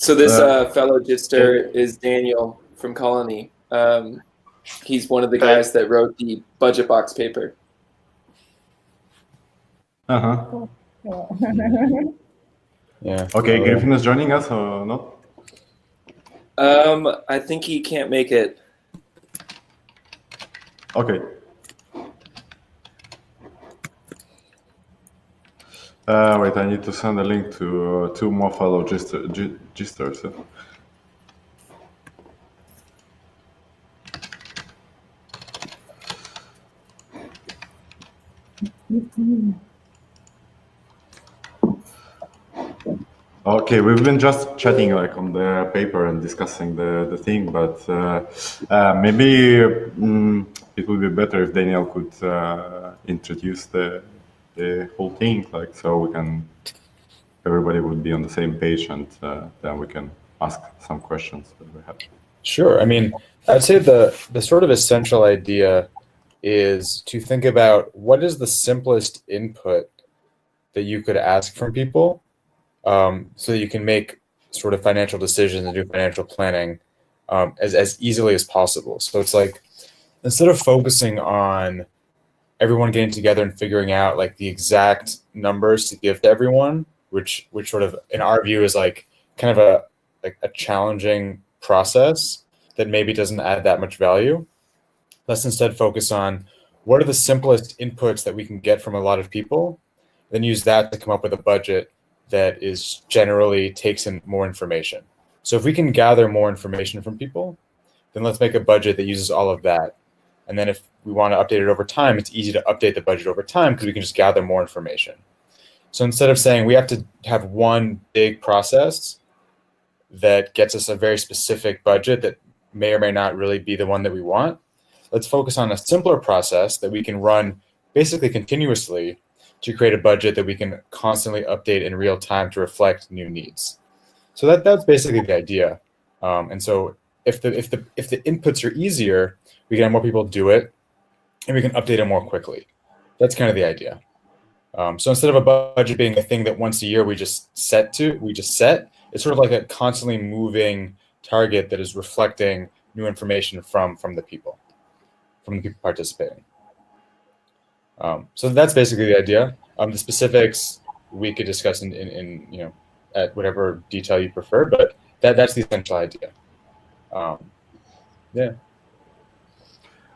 So this fellow gister is Daniel from Colony. He's one of the guys that wrote the BudgetBox paper. Uh-huh. Yeah. Okay, Griffin is joining us or not? I think he can't make it. Okay. Wait, I need to send a link to two more fellow gisters. Okay, we've been just chatting like on the paper and discussing the thing, but maybe it would be better if Daniel could introduce the whole thing, like so we can everybody would be on the same page, and then we can ask some questions that we have. Sure. I mean, I'd say the sort of essential idea is to think about what is the simplest input that you could ask from people, so that you can make sort of financial decisions and do financial planning as easily as possible. So it's like, instead of focusing on everyone getting together and figuring out like the exact numbers to give to everyone, which sort of in our view is like kind of a challenging process that maybe doesn't add that much value. Let's instead focus on what are the simplest inputs that we can get from a lot of people, then use that to come up with a budget that is generally takes in more information. So if we can gather more information from people, then let's make a budget that uses all of that. And then if we want to update it over time, it's easy to update the budget over time because we can just gather more information. So instead of saying we have to have one big process that gets us a very specific budget that may or may not really be the one that we want, let's focus on a simpler process that we can run basically continuously to create a budget that we can constantly update in real time to reflect new needs. So that's basically the idea. And so if the inputs are easier, we can have more people do it, and we can update it more quickly. That's kind of the idea. So instead of a budget being a thing that once a year we just set, it's sort of like a constantly moving target that is reflecting new information from the people participating. So that's basically the idea. The specifics we could discuss in at whatever detail you prefer, but that's the essential idea. Yeah.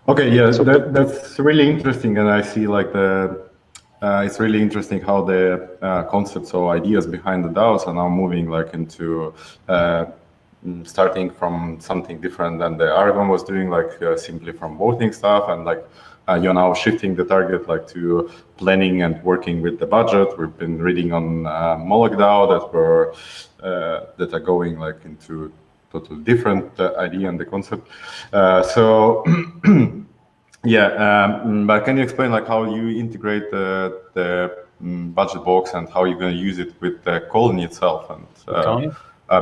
Okay, yeah, that's really interesting, and I see like it's really interesting how the concepts or ideas behind the DAOs are now moving like into starting from something different than the Aragon was doing, like simply from voting stuff, and like you're now shifting the target like to planning and working with the budget. We've been reading on Moloch DAO that are going like into totally different idea and the concept. So yeah, but can you explain like how you integrate the BudgetBox and how you're going to use it with the Colony itself? And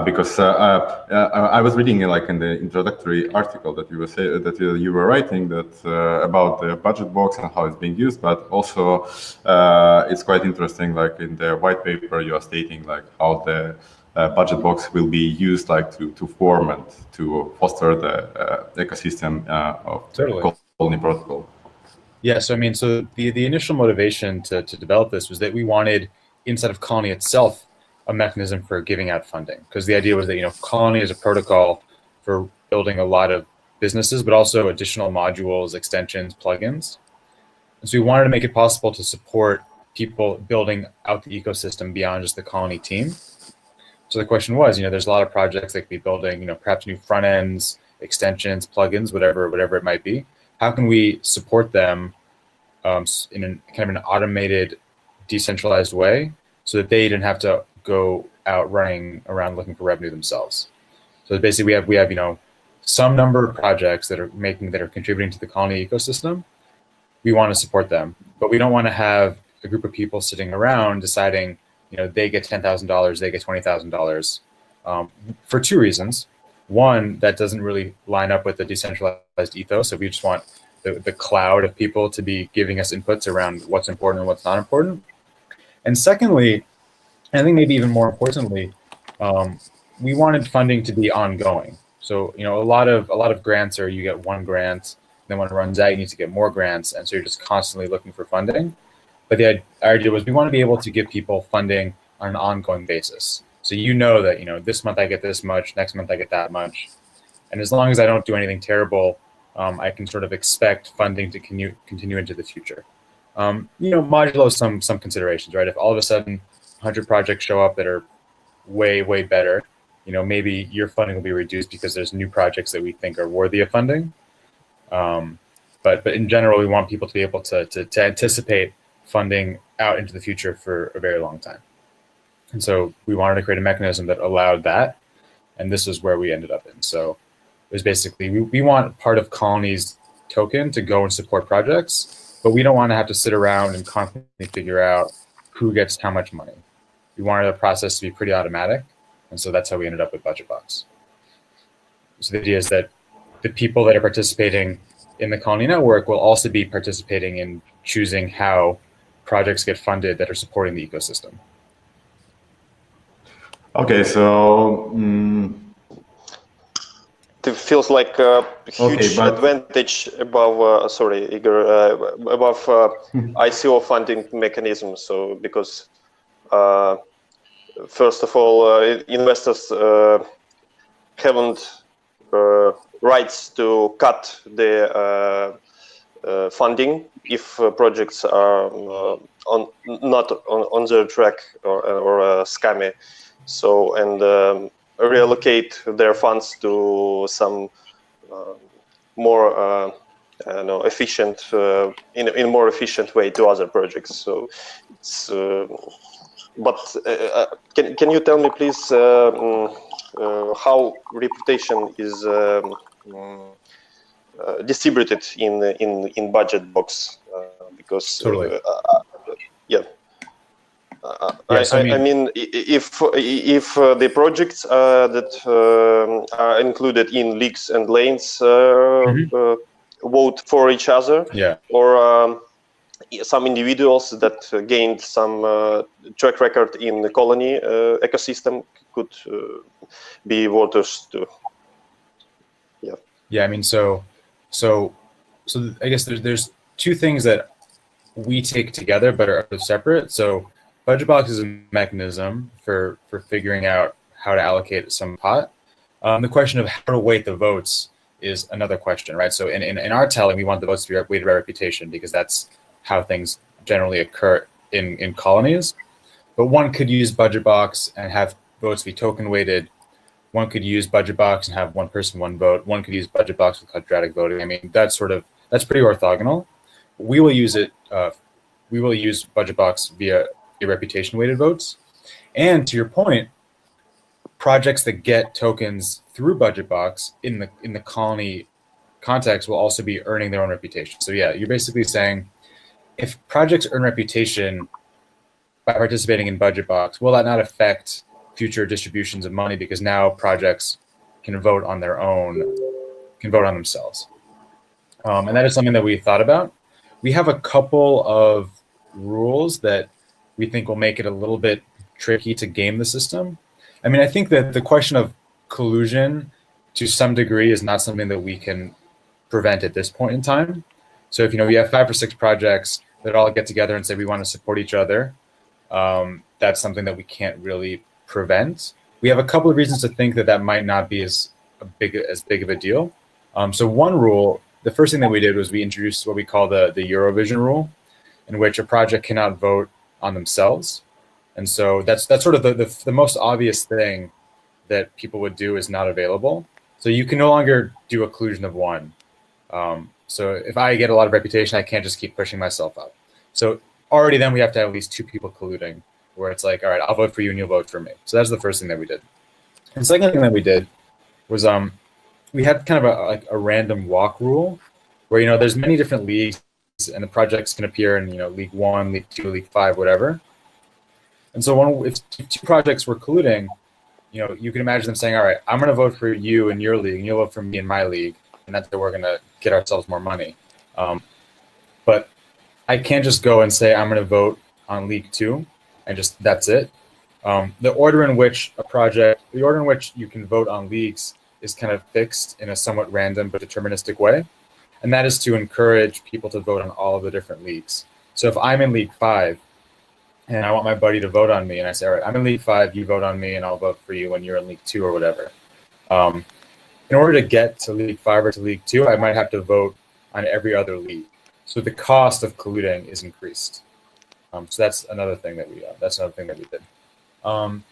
because I was reading like in the introductory article that you were writing that about the BudgetBox and how it's being used, but also it's quite interesting. Like in the white paper, you are stating like how the BudgetBox will be used like to form and to foster the ecosystem of the Colony protocol. Yeah, so I mean, so the initial motivation to develop this was that we wanted, inside of Colony itself, a mechanism for giving out funding, because the idea was that Colony is a protocol for building a lot of businesses, but also additional modules, extensions, plugins. And so we wanted to make it possible to support people building out the ecosystem beyond just the Colony team. So the question was, there's a lot of projects that could be building, perhaps new front ends, extensions, plugins, whatever it might be. How can we support them in kind of an automated, decentralized way, so that they didn't have to go out running around looking for revenue themselves? So basically, we have some number of projects that are contributing to the Colony ecosystem. We want to support them, but we don't want to have a group of people sitting around deciding, they get $10,000, they get $20,000, for two reasons. One, that doesn't really line up with the decentralized ethos. So we just want the cloud of people to be giving us inputs around what's important and what's not important. And secondly, I think maybe even more importantly, we wanted funding to be ongoing. So, a lot of grants are you get one grant, then when it runs out, you need to get more grants, and so you're just constantly looking for funding. But our idea was we want to be able to give people funding on an ongoing basis. So that this month I get this much, next month I get that much, and as long as I don't do anything terrible, I can sort of expect funding to continue into the future. Modulo some considerations, right? If all of a sudden 100 projects show up that are way better, maybe your funding will be reduced because there's new projects that we think are worthy of funding. But in general, we want people to be able to anticipate funding out into the future for a very long time. And so we wanted to create a mechanism that allowed that, and this is where we ended up in. So it was basically, we want part of Colony's token to go and support projects, but we don't want to have to sit around and constantly figure out who gets how much money. We wanted the process to be pretty automatic, and so that's how we ended up with BudgetBox. So the idea is that the people that are participating in the Colony network will also be participating in choosing how projects get funded that are supporting the ecosystem. Okay, so it feels like a huge advantage above, sorry, Igor, above ICO funding mechanism. So because first of all, investors haven't rights to cut the funding if projects are not on the track or scammy. So, and reallocate their funds to some more efficient, in a more efficient way to other projects. So, it's, but can you tell me, please, how reputation is distributed in BudgetBox? Because totally. Yeah. Yes, I mean, if the projects that are included in leagues and lanes vote for each other, yeah, or some individuals that gained some track record in the Colony ecosystem could be voters too. Yeah. Yeah, I mean, so I guess there's two things that we take together but are separate. So BudgetBox is a mechanism for figuring out how to allocate some pot. The question of how to weight the votes is another question, right? So in our telling, we want the votes to be weighted by reputation because that's how things generally occur in colonies. But one could use BudgetBox and have votes be token weighted. One could use BudgetBox and have one person, one vote. One could use BudgetBox with quadratic voting. I mean, that's pretty orthogonal. We will use it. We will use BudgetBox via reputation weighted votes. And to your point, projects that get tokens through BudgetBox in the Colony context will also be earning their own reputation. So yeah, you're basically saying if projects earn reputation by participating in BudgetBox, will that not affect future distributions of money because now projects can vote on their own, can vote on themselves. And that is something that we thought about. We have a couple of rules that we think will make it a little bit tricky to game the system. I mean, I think that the question of collusion to some degree is not something that we can prevent at this point in time. So if we have 5 or 6 projects that all get together and say we want to support each other, that's something that we can't really prevent. We have a couple of reasons to think that might not be as big of a deal. So one rule, the first thing that we did was we introduced what we call the Eurovision rule, in which a project cannot vote on themselves. And so that's sort of the most obvious thing that people would do is not available. So you can no longer do a collusion of one. So if I get a lot of reputation, I can't just keep pushing myself up. So already then we have to have at least 2 people colluding, where it's like, all right, I'll vote for you and you'll vote for me. So that's the first thing that we did. And the second thing that we did was we had kind of a random walk rule where, there's many different leagues and the projects can appear in, League 1, League 2, League 5, whatever. And so if 2 projects were colluding, you can imagine them saying, all right, I'm going to vote for you in your league and you'll vote for me in my league. And that's how we're going to get ourselves more money. But I can't just go and say, I'm going to vote on League 2 and that's it. The order in which you can vote on leagues is kind of fixed in a somewhat random but deterministic way. And that is to encourage people to vote on all of the different leagues. So if I'm in League 5 and I want my buddy to vote on me, and I say, all right, I'm in League 5, you vote on me, and I'll vote for you when you're in League 2 or whatever. In order to get to League 5 or to League 2, I might have to vote on every other league. So the cost of colluding is increased. So that's another thing that we did. What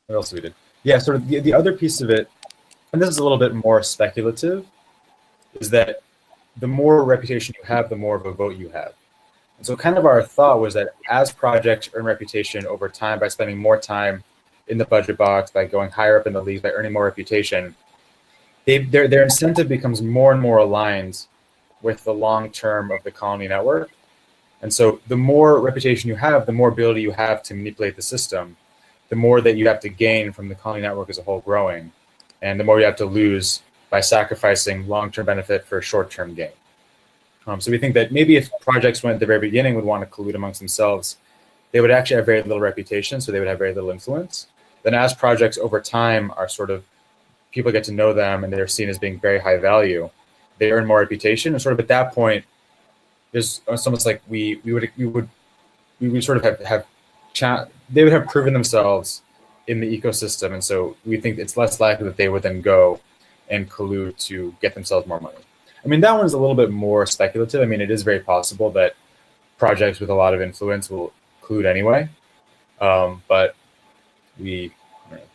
else we did? Yeah, sort of the other piece of it, and this is a little bit more speculative, is that the more reputation you have, the more of a vote you have. And so kind of our thought was that as projects earn reputation over time by spending more time in the budget box, by going higher up in the league, by earning more reputation, their incentive becomes more and more aligned with the long term of the Colony network. And so the more reputation you have, the more ability you have to manipulate the system, the more that you have to gain from the Colony network as a whole growing, and the more you have to lose by sacrificing long-term benefit for short-term gain. So we think that maybe if projects went at the very beginning would want to collude amongst themselves, they would actually have very little reputation, so they would have very little influence. Then as projects over time are sort of, people get to know them and they're seen as being very high value, they earn more reputation, and sort of at that point, it's almost like we would sort of they would have proven themselves in the ecosystem, and so we think it's less likely that they would then go and collude to get themselves more money. I mean, that one's a little bit more speculative. I mean, it is very possible that projects with a lot of influence will collude anyway, but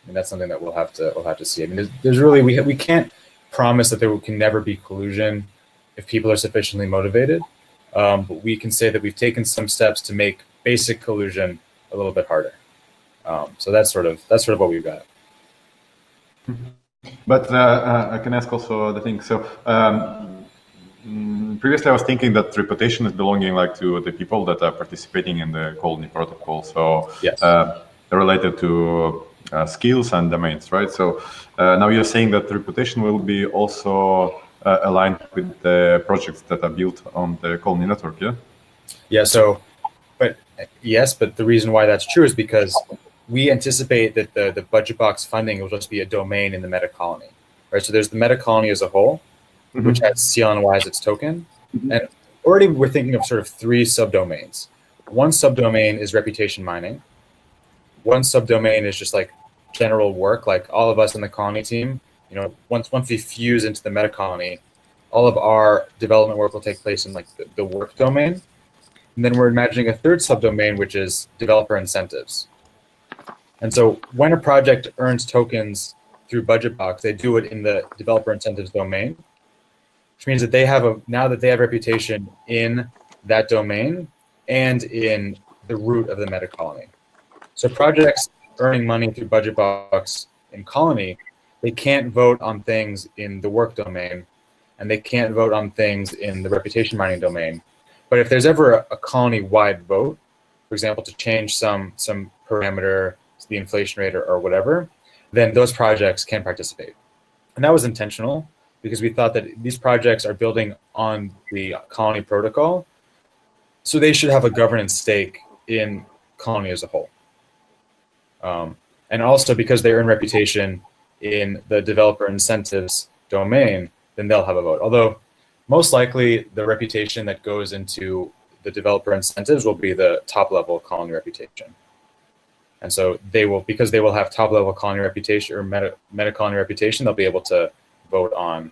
that's something that we'll have to see. I mean, there's really we can't promise that there can never be collusion if people are sufficiently motivated, but we can say that we've taken some steps to make basic collusion a little bit harder. So that's sort of what we've got. But I can ask also the thing. So previously I was thinking that reputation is belonging like to the people that are participating in the Colony protocol. So yes. Related to skills and domains, right? So now you're saying that reputation will be also aligned with the projects that are built on the Colony network, yeah? Yeah, so, but the reason why that's true is because we anticipate that the BudgetBox funding will just be a domain in the meta colony, right? So there's the meta colony as a whole, which has CLNY as its token. And already we're thinking of sort of 3 subdomains. One subdomain is reputation mining. One subdomain is just like general work, like all of us in the colony team, once we fuse into the meta colony, all of our development work will take place in like the work domain. And then we're imagining a 3rd subdomain, which is developer incentives. And so when a project earns tokens through BudgetBox, they do it in the developer incentives domain, which means that now that they have reputation in that domain and in the root of the meta colony. So projects earning money through BudgetBox in Colony, they can't vote on things in the work domain, and they can't vote on things in the reputation mining domain. But if there's ever a colony-wide vote, for example, to change some parameter, the inflation rate or whatever, then those projects can participate. And that was intentional because we thought that these projects are building on the Colony protocol, so they should have a governance stake in Colony as a whole. And also because they earn reputation in the developer incentives domain, then they'll have a vote. Although most likely the reputation that goes into the developer incentives will be the top level Colony reputation. And so because they will have top level Colony reputation or meta Colony reputation, they'll be able to vote on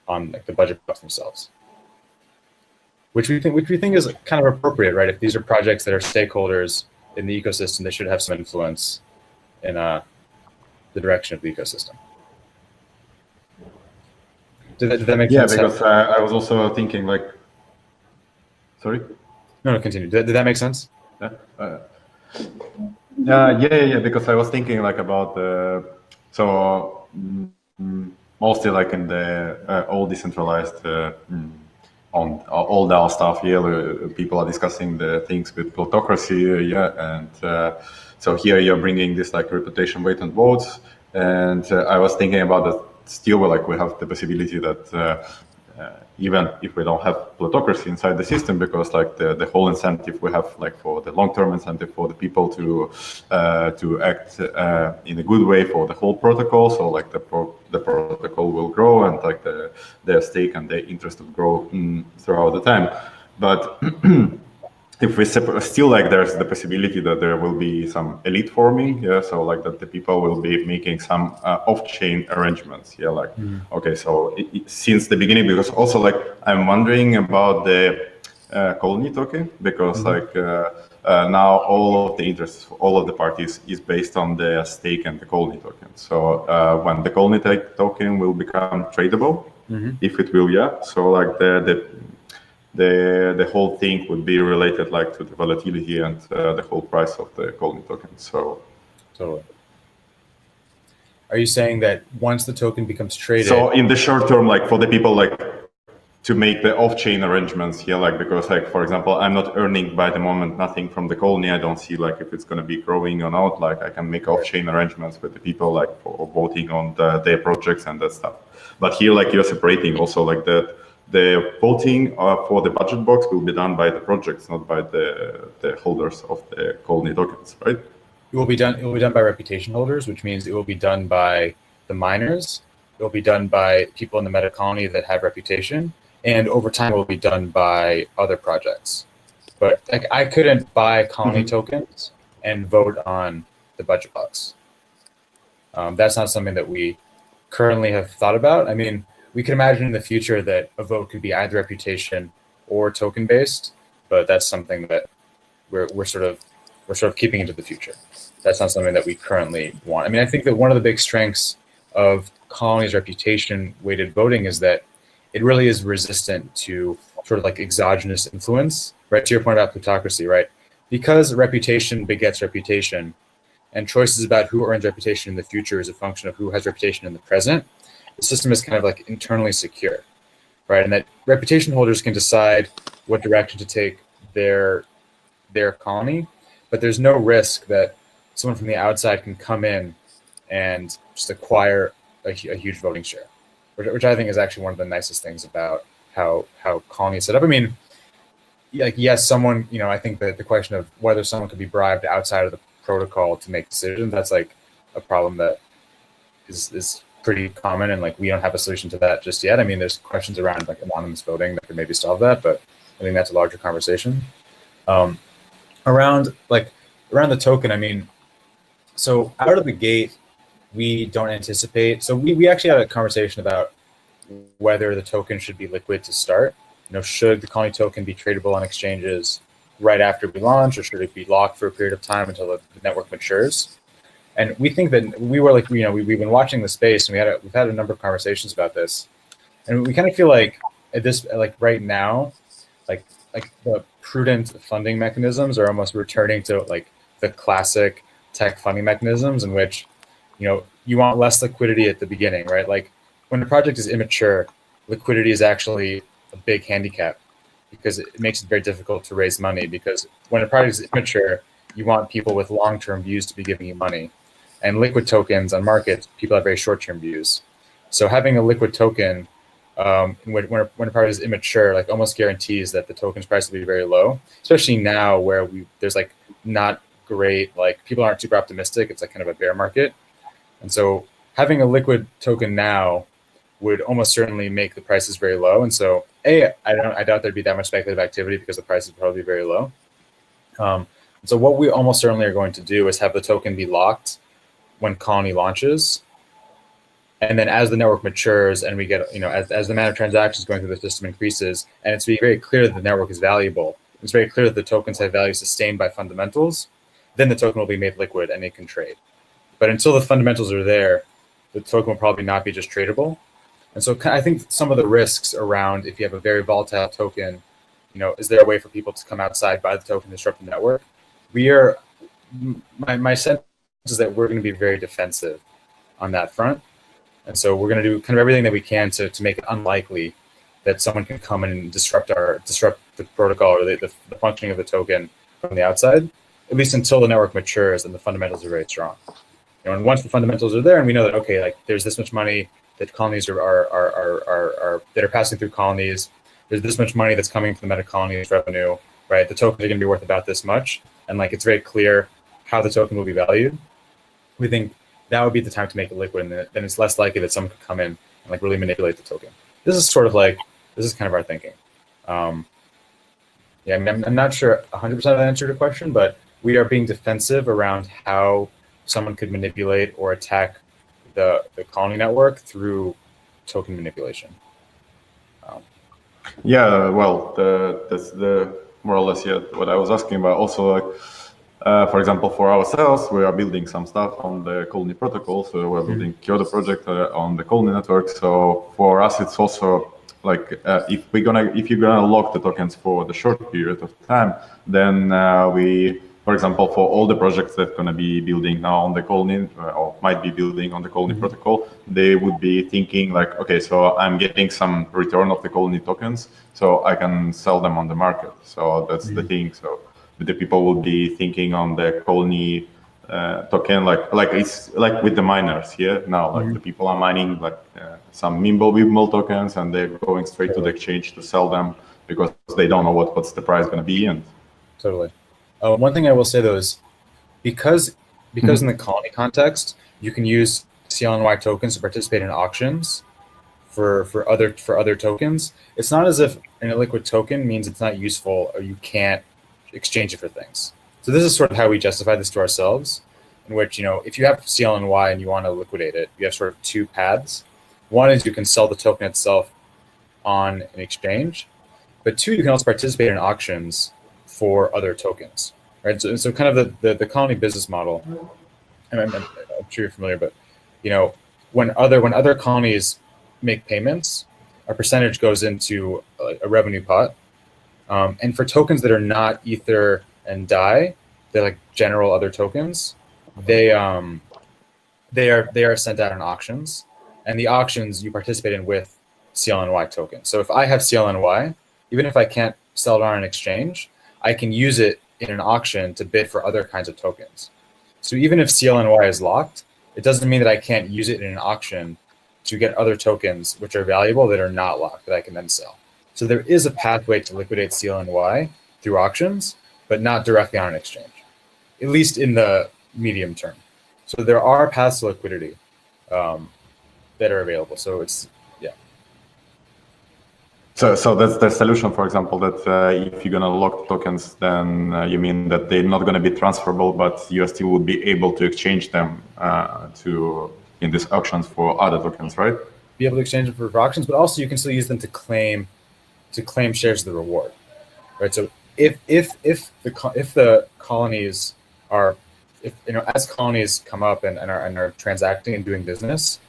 like the BudgetBox themselves. Which we think is kind of appropriate, right? If these are projects that are stakeholders in the ecosystem, they should have some influence in the direction of the ecosystem. Did that make sense? Yeah, because I was also thinking like, sorry? No, continue. Did that make sense? Yeah, because I was thinking like about mostly like in the all decentralized on all DAO stuff, people are discussing the things with plutocracy, and so here you're bringing this like reputation weight and votes, and I was thinking about that still like we have the possibility that even if we don't have plutocracy inside the system, because like the whole incentive we have, like for the long-term incentive for the people to act in a good way for the whole protocol. So like the protocol will grow, and like their stake and their interest will grow throughout the time. But if we still, like, there's the possibility that there will be some elite forming, so like that the people will be making some off-chain arrangements, like okay, so since the beginning, because also like I'm wondering about the colony token, because like now all of the interests, all of the parties is based on the stake and the colony token. So when the colony token will become tradable, if it will, so like the whole thing would be related like to the volatility and the whole price of the colony token. So totally. Are you saying that once the token becomes traded? So in the short term, like for the people like to make the off-chain arrangements, like because like for example, I'm not earning by the moment nothing from the colony. I don't see like if it's going to be growing or not. Like I can make off-chain arrangements with the people like for voting on their projects and that stuff. But here, like you're separating also like that. The voting for the budget box will be done by the projects, not by the holders of the colony tokens, right? It will be done by reputation holders, which means it will be done by the miners. It will be done by people in the meta colony that have reputation, and over time it will be done by other projects. But like I couldn't buy colony tokens and vote on the budget box. That's not something that we currently have thought about. I mean, we can imagine in the future that a vote could be either reputation or token based, but that's something that we're sort of keeping into the future. That's not something that we currently want. I mean, I think that one of the big strengths of Colony's reputation weighted voting is that it really is resistant to sort of like exogenous influence, right? To your point about plutocracy, right? Because reputation begets reputation, and choices about who earns reputation in the future is a function of who has reputation in the present. The system is kind of like internally secure, right? And that reputation holders can decide what direction to take their colony, but there's no risk that someone from the outside can come in and just acquire a huge voting share, which I think is actually one of the nicest things about how colony is set up. I mean, like, yes, someone, I think that the question of whether someone could be bribed outside of the protocol to make decisions, that's like a problem that is pretty common, and like we don't have a solution to that just yet. I mean, there's questions around like anonymous voting that could maybe solve that, but I think that's a larger conversation. Around the token, I mean, so out of the gate, we don't anticipate. So we actually had a conversation about whether the token should be liquid to start. Should the colony token be tradable on exchanges right after we launch, or should it be locked for a period of time until the network matures? And we think that we've been watching the space, and we've had a number of conversations about this, and we kind of feel like at this, like right now, like the prudent funding mechanisms are almost returning to like the classic tech funding mechanisms, in which you want less liquidity at the beginning, right? Like when a project is immature, liquidity is actually a big handicap because it makes it very difficult to raise money. Because when a project is immature, you want people with long-term views to be giving you money. And liquid tokens on markets, people have very short-term views. So having a liquid token when a project is immature, like almost guarantees that the token's price will be very low, especially now where there's like not great, like people aren't super optimistic. It's like kind of a bear market. And so having a liquid token now would almost certainly make the prices very low. And so I doubt there'd be that much speculative activity because the price is probably very low. So what we almost certainly are going to do is have the token be locked when Colony launches, and then as the network matures and we get, as the amount of transactions going through the system increases, and it's very clear that the network is valuable, it's very clear that the tokens have value sustained by fundamentals, then the token will be made liquid and it can trade. But until the fundamentals are there, the token will probably not be just tradable. And so I think some of the risks around, if you have a very volatile token, is there a way for people to come outside, buy the token, disrupt the network? My sense is that we're going to be very defensive on that front. And so we're going to do kind of everything that we can to make it unlikely that someone can come in and disrupt the protocol or the functioning of the token from the outside, at least until the network matures and the fundamentals are very strong. And once the fundamentals are there and we know that, okay, like there's this much money that colonies are that are passing through colonies. There's this much money that's coming from the meta colonies revenue, right? The tokens are going to be worth about this much, and like it's very clear how the token will be valued. We think that would be the time to make it liquid, and then it's less likely that someone could come in and like really manipulate the token. This is kind of our thinking. Yeah, I mean, I'm not sure 100% of the answer to the question, but we are being defensive around how someone could manipulate or attack the colony network through token manipulation. Yeah, well, that's the more or less what I was asking about. Also, like, for example, for ourselves, we are building some stuff on the Colony protocol. So we're building Kyoto project on the Colony network. So for us, it's also like if you're gonna lock the tokens for the short period of time, then for example, for all the projects that are going to be building now on the Colony or might be building on the Colony protocol, they would be thinking like, okay, so I'm getting some return of the Colony tokens, so I can sell them on the market. So that's the thing. So the people will be thinking on the Colony token, like it's like with the miners here now, like the people are mining like some Mimble tokens, and they're going straight to the exchange to sell them because they don't know what's the price going to be. And totally. One thing I will say though is because in the colony context, you can use CLNY tokens to participate in auctions for other tokens. It's not as if an illiquid token means it's not useful or you can't exchange it for things. So this is sort of how we justify this to ourselves, in which, if you have CLNY and you want to liquidate it, you have sort of two paths. One is you can sell the token itself on an exchange, but two, you can also participate in auctions for other tokens, right? So kind of the colony business model, and I'm sure you're familiar, but when other colonies make payments, a percentage goes into a revenue pot, and for tokens that are not Ether and DAI, they're like general other tokens. They are sent out in auctions, and the auctions you participate in with CLNY tokens. So if I have CLNY, even if I can't sell it on an exchange, I can use it in an auction to bid for other kinds of tokens. So even if CLNY is locked, it doesn't mean that I can't use it in an auction to get other tokens which are valuable that are not locked that I can then sell. So there is a pathway to liquidate CLNY through auctions, but not directly on an exchange, at least in the medium term. So there are paths to liquidity that are available. So it's, yeah. So that's the solution, for example, that if you're going to lock tokens, then you mean that they're not going to be transferable, but you still would be able to exchange them in these auctions for other tokens, right? Be able to exchange them for auctions, but also you can still use them to claim shares of the reward, right? So if the colonies are, as colonies come up and are transacting and doing business,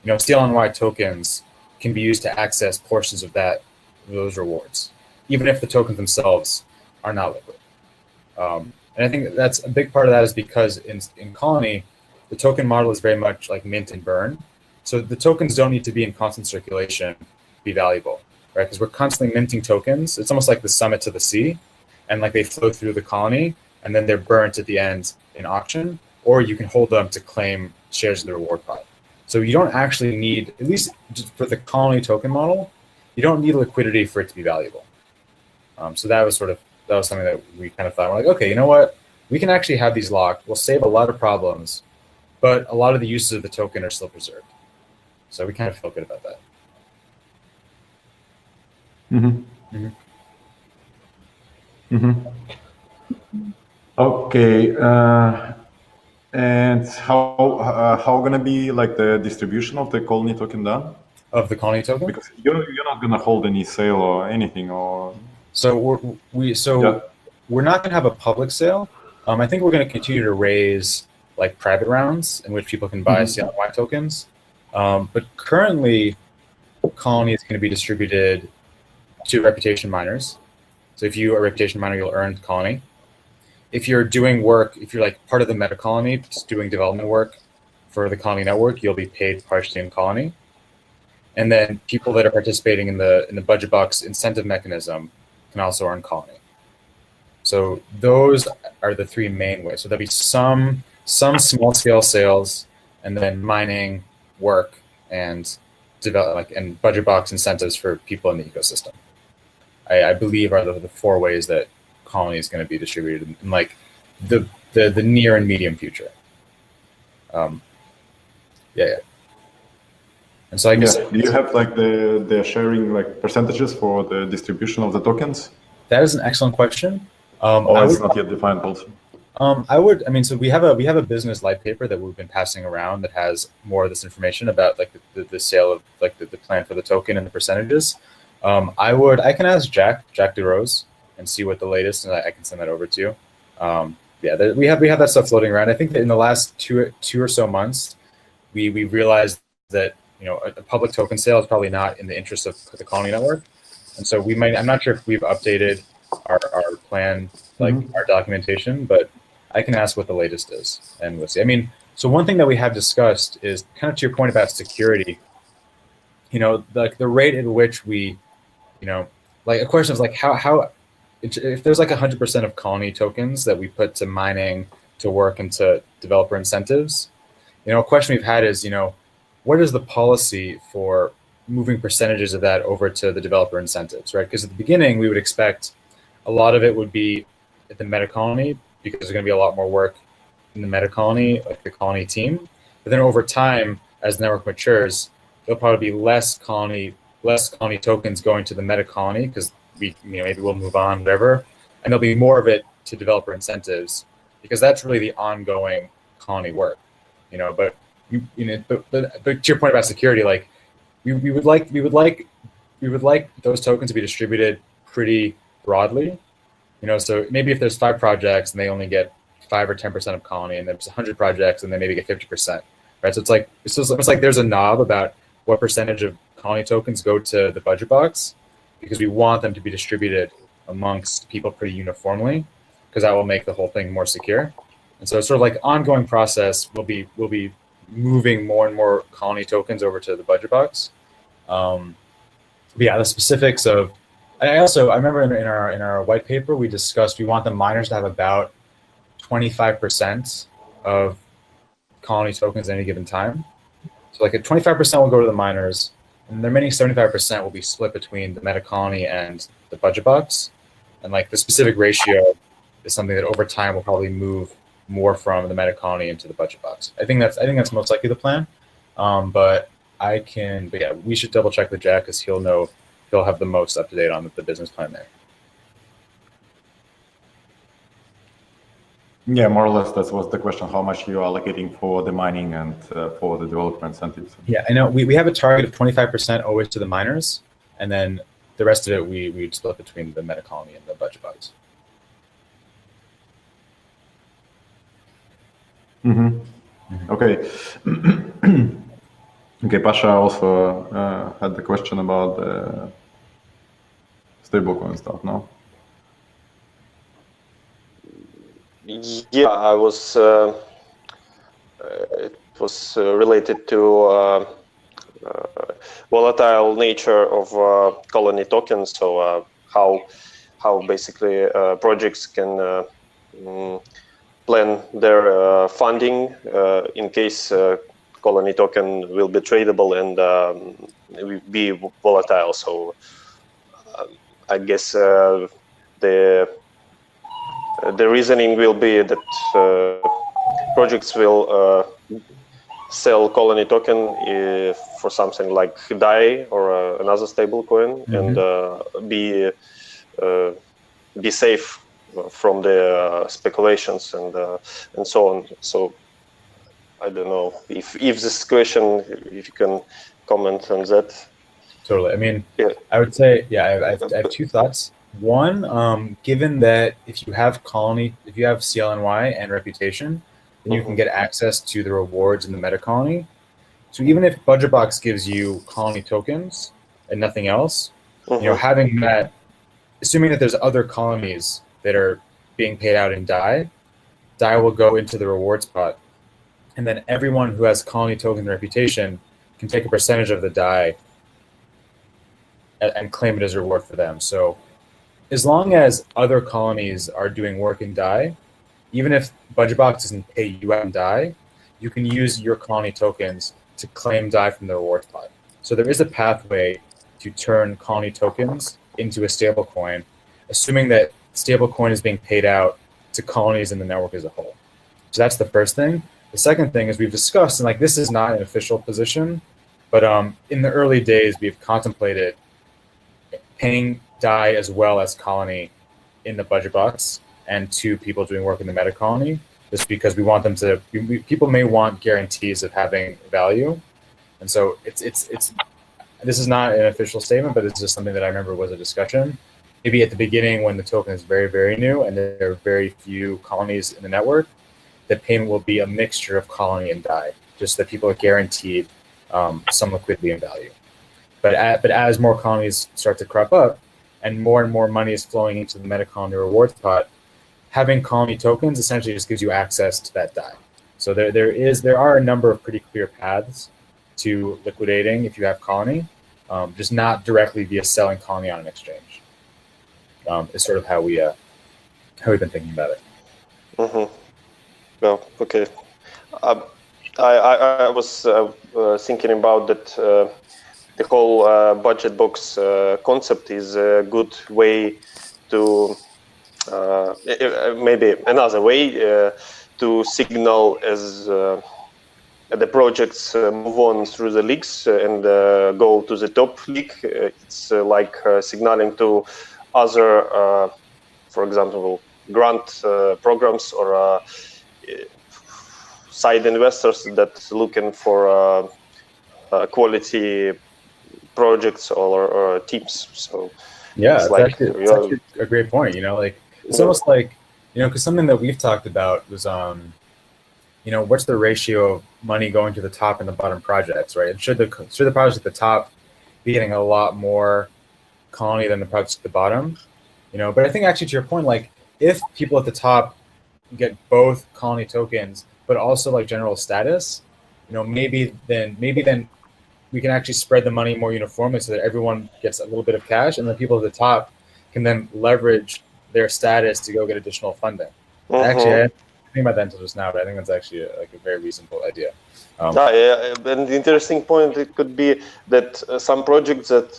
CLNY tokens can be used to access portions of those rewards, even if the tokens themselves are not liquid. And I think that's a big part of that is because in Colony, the token model is very much like mint and burn. So the tokens don't need to be in constant circulation to be valuable, right? Because we're constantly minting tokens. It's almost like the summit to the sea, and like they flow through the colony, and then they're burnt at the end in auction, or you can hold them to claim shares of the reward pot. So you don't actually need, at least for the colony token model, you don't need liquidity for it to be valuable. So that was something that we kind of thought, we're like, okay, you know what? We can actually have these locked. We'll save a lot of problems, but a lot of the uses of the token are still preserved. So we kind of feel good about that. Okay. And how gonna be like the distribution of the Colony token done? Of the Colony token? Because you're not gonna hold any sale or anything, or so we're not gonna have a public sale. I think we're gonna continue to raise like private rounds in which people can buy CLNY tokens. But currently, Colony is going to be distributed to reputation miners. So if you are a reputation miner, you'll earn Colony. If you're doing work, if you're like part of the meta colony, just doing development work for the Colony network, you'll be paid partially in Colony. And then people that are participating in the BudgetBox incentive mechanism can also earn Colony. So those are the three main ways. So there'll be some small scale sales, and then mining, work, and develop and BudgetBox incentives for people in the ecosystem. I believe are the 4 ways that Colony is going to be distributed in like the near and medium future. Yeah. And so I guess do you have like the sharing like percentages for the distribution of the tokens? that is an excellent question. It's not yet defined also. So we have a business light paper that we've been passing around that has more of this information about like the sale of like the plan for the token and the percentages. I can ask Jack DeRose and see what the latest, and I can send that over to you. We have that stuff floating around. I think that in the last two or so months, we realized that a public token sale is probably not in the interest of the Colony network, and so I'm not sure if we've updated our plan, like our documentation, but I can ask what the latest is, and we'll see. I mean, so one thing that we have discussed is kind of to your point about security. The rate at which we, like a question is like how if there's like 100% of Colony tokens that we put to mining, to work, and to developer incentives, a question we've had is, what is the policy for moving percentages of that over to the developer incentives, right? Because at the beginning, we would expect a lot of it would be at the Meta Colony because there's going to be a lot more work in the Meta Colony, like the Colony team. But then over time, as the network matures, there'll probably be less Colony tokens going to the Meta Colony because maybe we'll move on, whatever, and there'll be more of it to developer incentives because that's really the ongoing Colony work, But to your point about security, like we would like those tokens to be distributed pretty broadly, So maybe if there's 5 projects and they only get 5 or 10% of Colony, and there's 100 projects and they maybe get 50%, right? So it's almost like there's a knob about what percentage of Colony tokens go to the BudgetBox, because we want them to be distributed amongst people pretty uniformly, because that will make the whole thing more secure. And so it's sort of like ongoing process. We'll be moving more and more Colony tokens over to the BudgetBox. The specifics of I remember in our white paper we discussed we want the miners to have about 25% of Colony tokens at any given time. So like 25% will go to the miners, and the remaining 75% will be split between the Meta Colony and the BudgetBox. And like the specific ratio is something that over time will probably move more from the Meta Colony into the BudgetBox. I think that's most likely the plan. But we should double check with Jack because he'll have the most up to date on the business plan there. Yeah, more or less that was the question, how much you are allocating for the mining and for the developer incentives. Yeah, I know we have a target of 25% always to the miners, and then the rest of it we split between the Meta Colony and the BudgetBox. Okay. Okay, Pasha also had the question about the stablecoin stuff, no? Yeah, I was. It was related to volatile nature of Colony tokens. So how basically projects can plan their funding in case Colony token will be tradable and be volatile. So I guess the reasoning will be that projects will sell Colony token for something like DAI or another stable coin, and be safe from the speculations and so on. So I don't know if this question, if you can comment on that. Totally. I mean, I would say, I have 2 thoughts. One, given that if you have CLNY and reputation, then you can get access to the rewards in the Meta Colony. So even if BudgetBox gives you Colony tokens and nothing else, having that, assuming that there's other colonies that are being paid out in DAI will go into the rewards pot. And then everyone who has Colony token and reputation can take a percentage of the DAI and claim it as a reward for them. So as long as other colonies are doing work in DAI, even if BudgetBox doesn't pay you out in DAI, you can use your Colony tokens to claim DAI from the rewards pot. So there is a pathway to turn Colony tokens into a stablecoin, assuming that stablecoin is being paid out to colonies in the network as a whole. So that's the first thing. The second thing is we've discussed, and like this is not an official position, but in the early days we've contemplated paying DAI as well as Colony in the BudgetBox and to people doing work in the meta colony, just because we want them to. People may want guarantees of having value, and so it's. This is not an official statement, but it's just something that I remember was a discussion. Maybe at the beginning when the token is very, very new and there are very few colonies in the network, the payment will be a mixture of Colony and DAI, just that people are guaranteed some liquidity and value. But as more colonies start to crop up and more money is flowing into the meta colony rewards pot, having Colony tokens essentially just gives you access to that DAI. So there are a number of pretty clear paths to liquidating if you have Colony, just not directly via selling Colony on an exchange. Is sort of how we've been thinking about it. Mm-hmm. Well, okay. I was thinking about that. The whole BudgetBox concept is a good way to maybe another way to signal as the projects move on through the leagues and go to the top league. It's like signaling to other, for example, grant programs or side investors that looking for quality projects or teams. So yeah, it's like actually a great point. Like it's almost like because something that we've talked about was what's the ratio of money going to the top and the bottom projects, right? And should the projects at the top be getting a lot more Colony than the projects at the bottom? But I think actually to your point, like if people at the top get both Colony tokens but also like general status, maybe then we can actually spread the money more uniformly so that everyone gets a little bit of cash, and the people at the top can then leverage their status to go get additional funding. Actually, I didn't think about that until just now, but I think that's actually a very reasonable idea. And the interesting point it could be that some projects that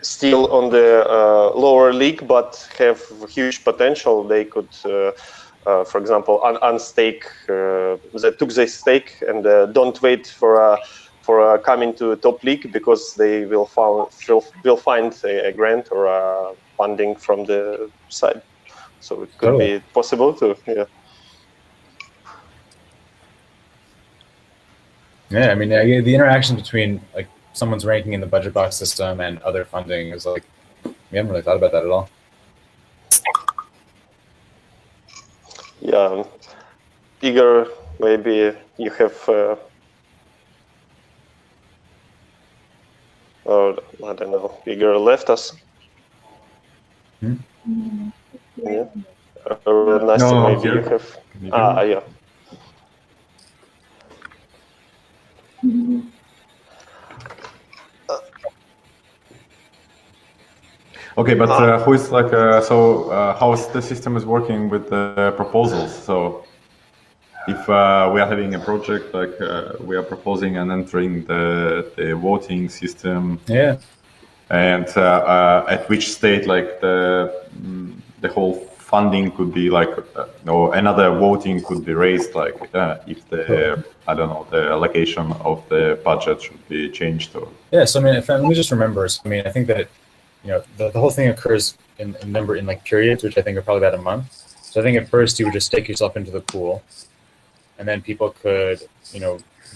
still on the lower league but have huge potential, they could, for example, unstake. They took their stake and don't wait for coming to a top league because they will find a grant or funding from the side. So it could be possible to, yeah. Yeah, I mean, the interaction between like someone's ranking in the BudgetBox system and other funding is like, we haven't really thought about that at all. Yeah, Igor, maybe you have, or I don't know, Igor left us. Hmm? Yeah. Nasty, maybe you have. Yeah. Okay, but who is like, how is the system is working with the proposals? So if we are having a project, like we are proposing and entering the voting system. Yeah. And at which state, like the whole funding could be like, or another voting could be raised, like if the, I don't know, the allocation of the budget should be changed. Or... Yeah, so I mean, let me just remember. So, I mean, I think that, the whole thing occurs in like periods, which I think are probably about a month. So I think at first you would just stake yourself into the pool, and then people could,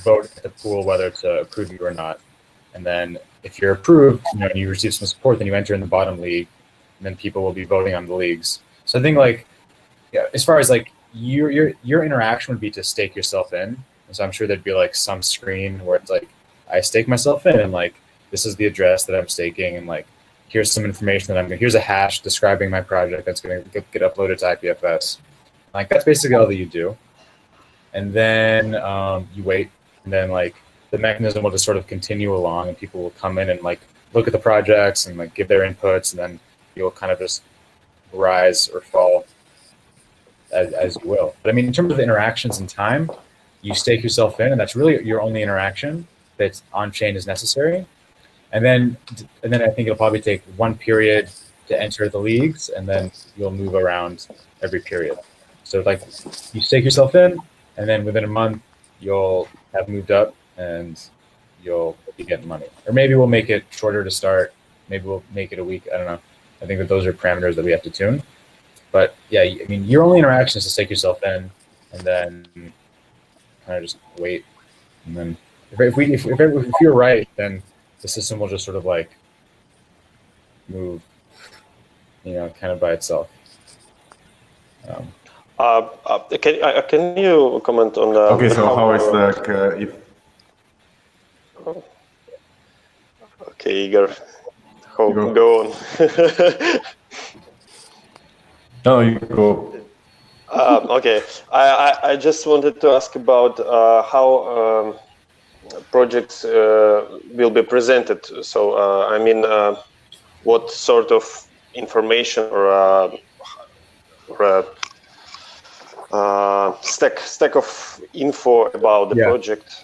vote at the pool whether to approve you or not. And then if you're approved, and you receive some support, then you enter in the bottom league, and then people will be voting on the leagues. So I think like, yeah, as far as like your interaction would be to stake yourself in. And so I'm sure there'd be like some screen where it's like, I stake myself in, and like, this is the address that I'm staking, and like, here's some information that here's a hash describing my project that's going to get uploaded to IPFS. Like, that's basically all that you do. And then you wait, and then like the mechanism will just sort of continue along, and people will come in and like look at the projects and like give their inputs, and then you'll kind of just rise or fall as you will. But I mean, in terms of the interactions and time, you stake yourself in, and that's really your only interaction. that's on chain is necessary. And then I think it'll probably take 1 period to enter the leagues, and then you'll move around every period. So like you stake yourself in, and then within a month you'll have moved up and you'll be getting money. Or maybe we'll make it shorter to start. Maybe we'll make it a week. I don't know. I think that those are parameters that we have to tune. But yeah, I mean, your only interaction is to stake yourself in, and then kind of just wait. And then if you're right, then the system will just sort of like move, kind of by itself. Can you comment on the? Okay, so how is if? Okay, Igor, go on. No, you go. Okay, I just wanted to ask about how projects will be presented. So, I mean, what sort of information or stack of info about the project,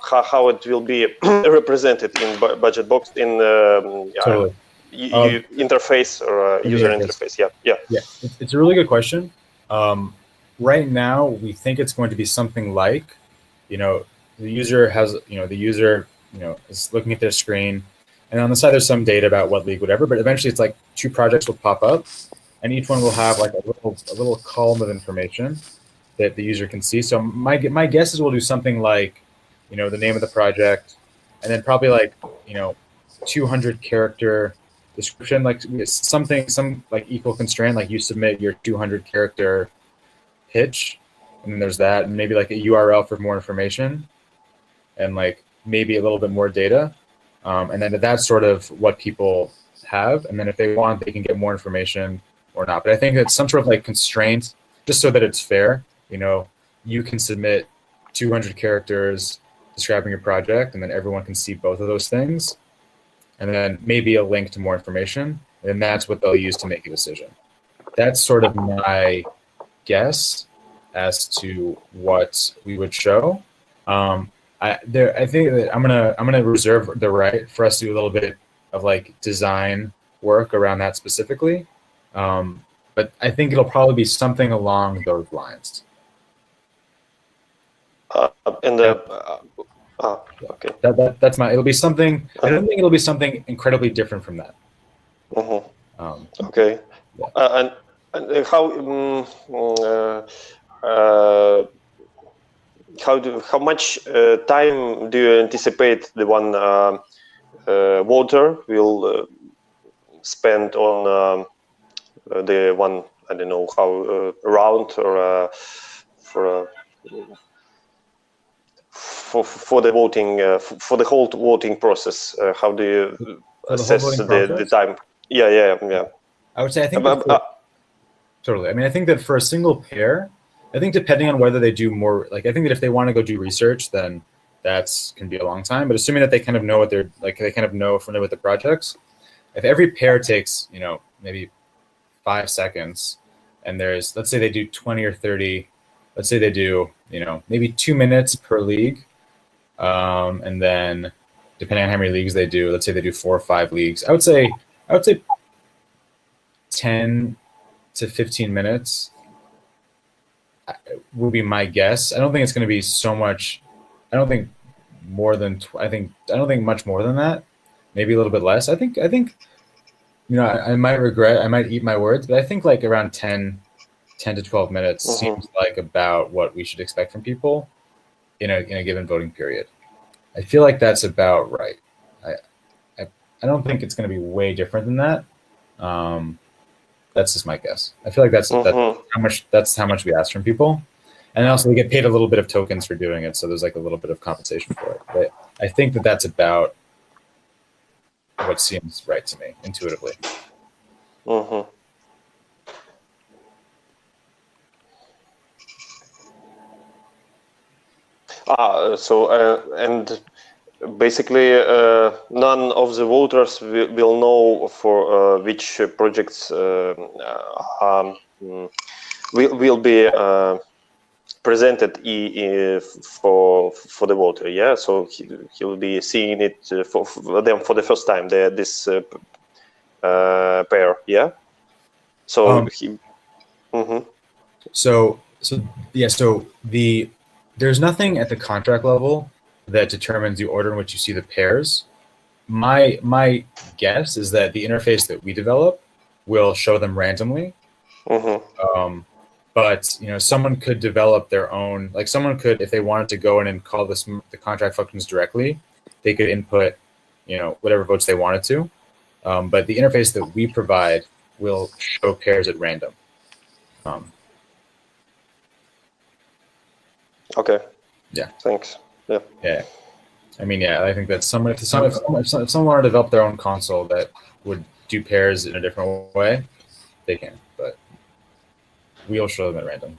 how it will be represented in BudgetBox in Totally. interface or user interface. Yeah. It's a really good question. Right now, we think it's going to be something like, the user has, is looking at their screen, and on the side there's some data about what league, whatever. But eventually, it's like 2 projects will pop up, and each one will have like a little column of information that the user can see. So my guess is we'll do something like, the name of the project, and then probably like 200 character description, like some like equal constraint, like you submit your 200 character pitch, and then there's that, and maybe like a URL for more information, and like maybe a little bit more data, and then that's sort of what people have, and then if they want, they can get more information or not. But I think it's some sort of like constraint, just so that it's fair. You can submit 200 characters describing your project, and then everyone can see both of those things, and then maybe a link to more information, and that's what they'll use to make a decision. That's sort of my guess as to what we would show. I think that I'm gonna reserve the right for us to do a little bit of like design work around that specifically, but I think it'll probably be something along those lines. Okay. That's it'll be something. I don't think it'll be something incredibly different from that. Okay. Yeah. And how much time do you anticipate the one voter will spend on the one, I don't know how, round or for the voting, for the whole voting process? How do you assess the time? Yeah. I would say I think totally. I mean, I think that for a single pair, I think depending on whether they do more, like I think that if they want to go do research, then that's can be a long time. But assuming that they kind of know what they're like, they kind of know familiar with the projects. If every pair takes, maybe 5 seconds, and there's, let's say they do 20 or 30, let's say they do, maybe 2 minutes per league, and then depending on how many leagues they do, let's say they do 4 or 5 leagues. I would say 10 to 15 minutes would be my guess. I don't think it's going to be so much. I don't think more than. I don't think much more than that. Maybe a little bit less. I think. I might eat my words, but I think like around 10 to 12 minutes seems like about what we should expect from people in a given voting period. I feel like that's about right. I don't think it's going to be way different than that. That's just my guess. I feel like that's how much we ask from people, and also we get paid a little bit of tokens for doing it, so there's like a little bit of compensation for it. But I think that that's about what seems right to me intuitively. And basically, none of the voters will know for which projects will be presented for the voter. Yeah, so he will be seeing it for them for the first time. This pair. Yeah. So So there's nothing at the contract level that determines the order in which you see the pairs. My guess is that the interface that we develop will show them randomly. But someone could develop their own. Like someone could, if they wanted to go in and call the contract functions directly, they could input whatever votes they wanted to. But the interface that we provide will show pairs at random. Okay. Yeah. Thanks. Yeah. Yeah. I mean, yeah, I think that if someone wanted to develop their own console that would do pairs in a different way, they can, but we'll show them at random.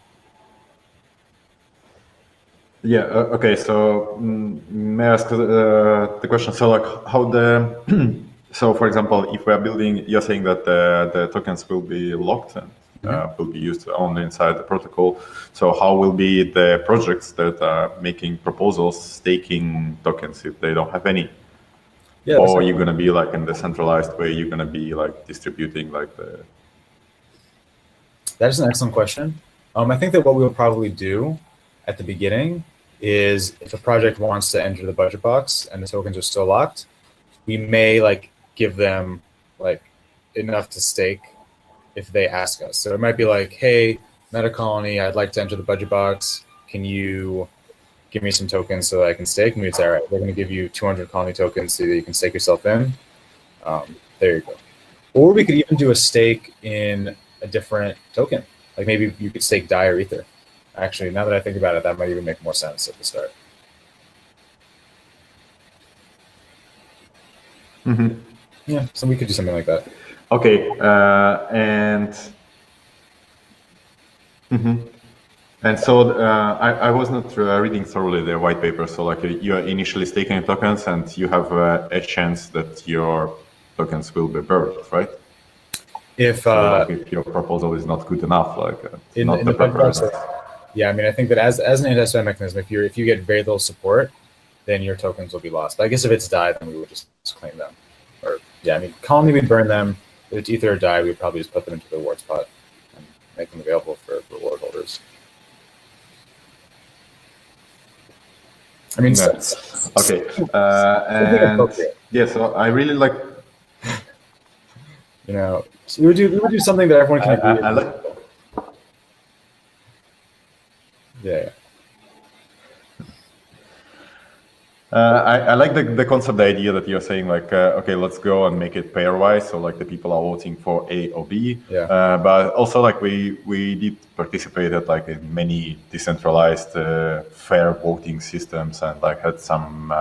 Yeah. Okay. So may I ask the question? So, like, how so, for example, if we are building, you're saying that the tokens will be locked and will be used only inside the protocol. So, how will be the projects that are making proposals staking tokens if they don't have any? Yeah, or you're gonna be like in the centralized way? You're gonna be like distributing like the. That is an excellent question. I think that what we will probably do at the beginning is if a project wants to enter the budget box and the tokens are still locked, we may like give them like enough to stake if they ask us. So it might be like, hey, Meta Colony, I'd like to enter the budget box. Can you give me some tokens so that I can stake? And we'd say, all right, we're going to give you 200 colony tokens so that you can stake yourself in. There you go. Or we could even do a stake in a different token. Like maybe you could stake DAI or Ether. Actually, now that I think about it, that might even make more sense at the start. Yeah, so we could do something like that. Okay, and so I was not reading thoroughly the white paper. So like you are initially staking tokens, and you have a chance that your tokens will be burned, right? If your proposal is not good enough, like in the preference. Yeah, I mean, I think that as an anti-spam mechanism, if you get very little support, then your tokens will be lost. But I guess if it's DAI, then we would just claim them. Or yeah, I mean, Colony we'd burn them. If it's Ether or DAI, we'd probably just put them into the rewards pot and make them available for reward holders. I mean, okay. And yeah, so I really like. So we would do something that everyone can agree. I like. Yeah. I like the concept, the idea that you're saying like, okay, let's go and make it pairwise. So like the people are voting for A or B. Yeah. But also like we did participate at like in many decentralized fair voting systems and like had some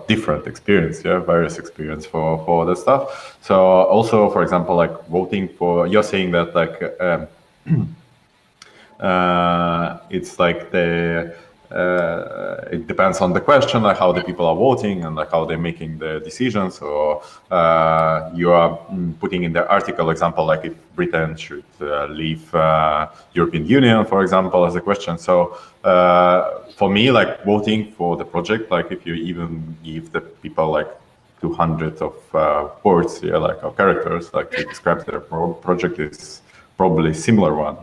different experience, various experience for that stuff. So also, for example, like voting for, you're saying that like it's like it depends on the question, like how the people are voting and like how they're making the decisions. So you are putting in the article example, like if Britain should leave European Union, for example, as a question. So for me, like voting for the project, like if you even give the people like 200 of words, like or characters, like to describe their project is probably similar one,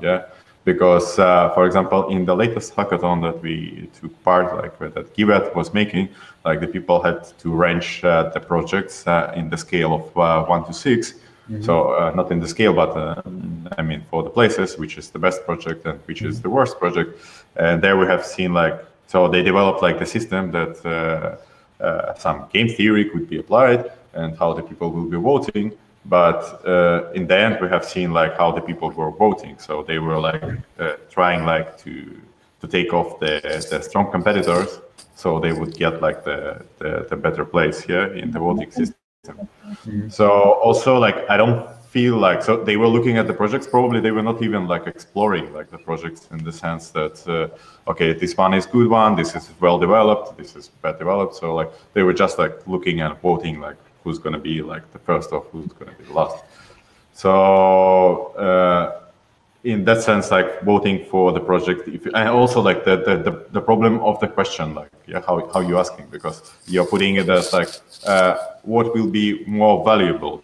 Because, for example, in the latest hackathon that we took part, like that Givet was making, like the people had to range the projects in the scale of 1 to 6. Mm-hmm. So not in the scale, but I mean for the places, which is the best project and which is the worst project. And there we have seen like, so they developed like the system that some game theory could be applied and how the people will be voting. But in the end, we have seen like how the people were voting. So they were like trying like to take off the strong competitors, so they would get like the better place in the voting system. Mm-hmm. So also like I don't feel like, so they were looking at the projects. Probably they were not even like exploring like the projects in the sense that okay, this one is good one, this is well developed, this is bad developed. So like they were just like looking and voting like who's going to be like the first or who's going to be the last. So in that sense, like voting for the project, and also like the problem of the question, like how you asking, because you're putting it as like what will be more valuable,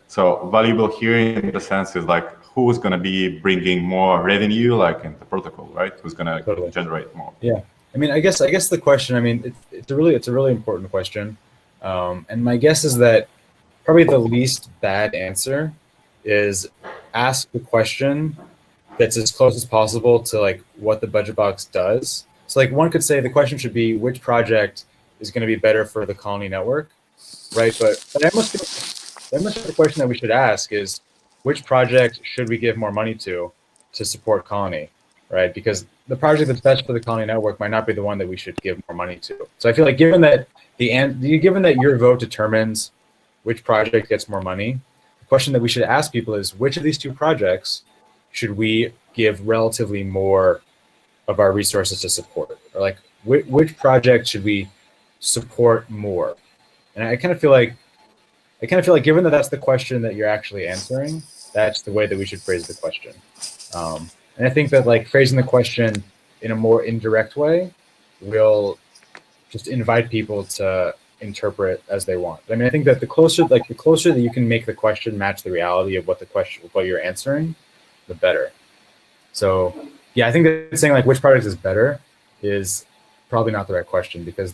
So valuable here in the sense is like who's going to be bringing more revenue, like in the protocol, right? Who's going to generate more? Yeah, I mean, I guess the question, I mean, it's a really important question, and my guess is that probably the least bad answer is ask the question that's as close as possible to like what the BudgetBox does. So like one could say the question should be which project is going to be better for the Colony network, right? But the question that we should ask is which project should we give more money to support Colony, right? Because the project that's best for the Colony network might not be the one that we should give more money to. So I feel like given that your vote determines which project gets more money, the question that we should ask people is which of these two projects should we give relatively more of our resources to support, or like which project should we support more? And I kind of feel like given that that's the question that you're actually answering, that's the way that we should phrase the question. And I think that like phrasing the question in a more indirect way will just invite people to interpret as they want. I mean, I think that the closer that you can make the question match the reality of what you're answering, the better. So yeah, I think that saying like which project is better is probably not the right question, because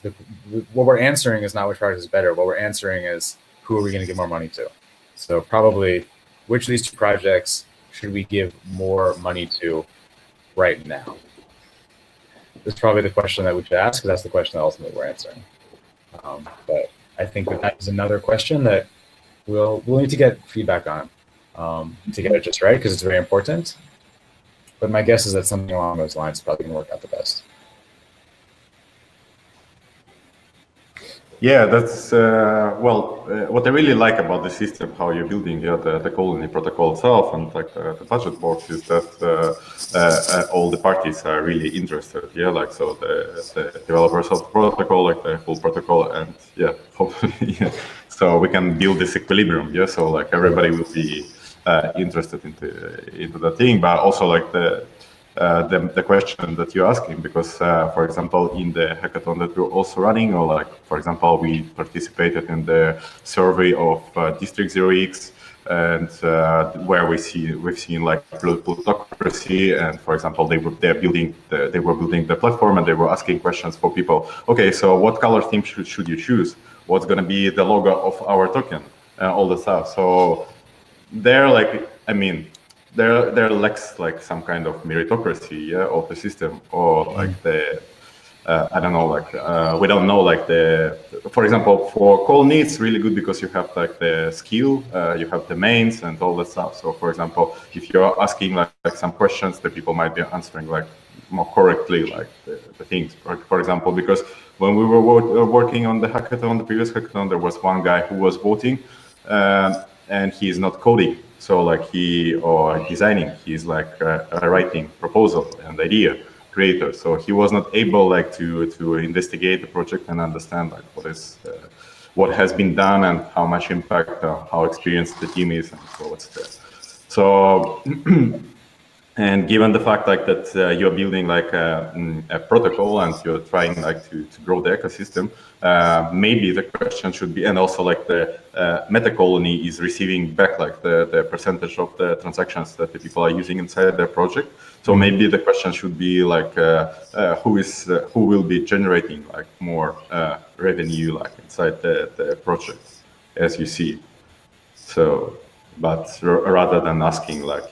what we're answering is not which project is better. What we're answering is who are we going to give more money to? So probably which of these two projects should we give more money to right now? That's probably the question that we should ask, because that's the question that ultimately we're answering. But I think that is another question that we'll need to get feedback on to get it just right, because it's very important. But my guess is that something along those lines is probably going to work out the best. Yeah, that's what I really like about the system, how you're building the Colony protocol itself, and like the BudgetBox is that all the parties are really interested. Yeah, like so the developers of the protocol, like the full protocol, and yeah, hopefully, yeah. So we can build this equilibrium. Yeah, so like everybody will be interested into the thing, but also like the question that you're asking, because for example in the hackathon that we're also running, or like for example we participated in the survey of District 0x, and where we've seen like plutocracy, and for example they were building the platform, and they were asking questions for people. Okay, so what color theme should you choose? What's going to be the logo of our token? All the stuff. So they're like, I mean, there lacks like some kind of meritocracy, yeah, of the system, or like the I don't know, like we don't know, like for example for Colony it's really good because you have like the skill, you have the mains and all that stuff. So for example, if you're asking like some questions, the people might be answering like more correctly, like the things. For example, because when we were working on the hackathon, the previous hackathon, there was one guy who was voting, and he is not coding. So like designing, he's like writing proposal and idea creator. So he was not able like to investigate the project and understand like what has been done and how much impact, how experienced the team is, and so what's there. So and given the fact like that you're building like a protocol and you're trying like to grow the ecosystem, maybe the question should be, and also like the Meta Colony is receiving back like the percentage of the transactions that the people are using inside their project. So maybe the question should be like who will be generating like more revenue like inside the project, as you see. So. But rather than asking like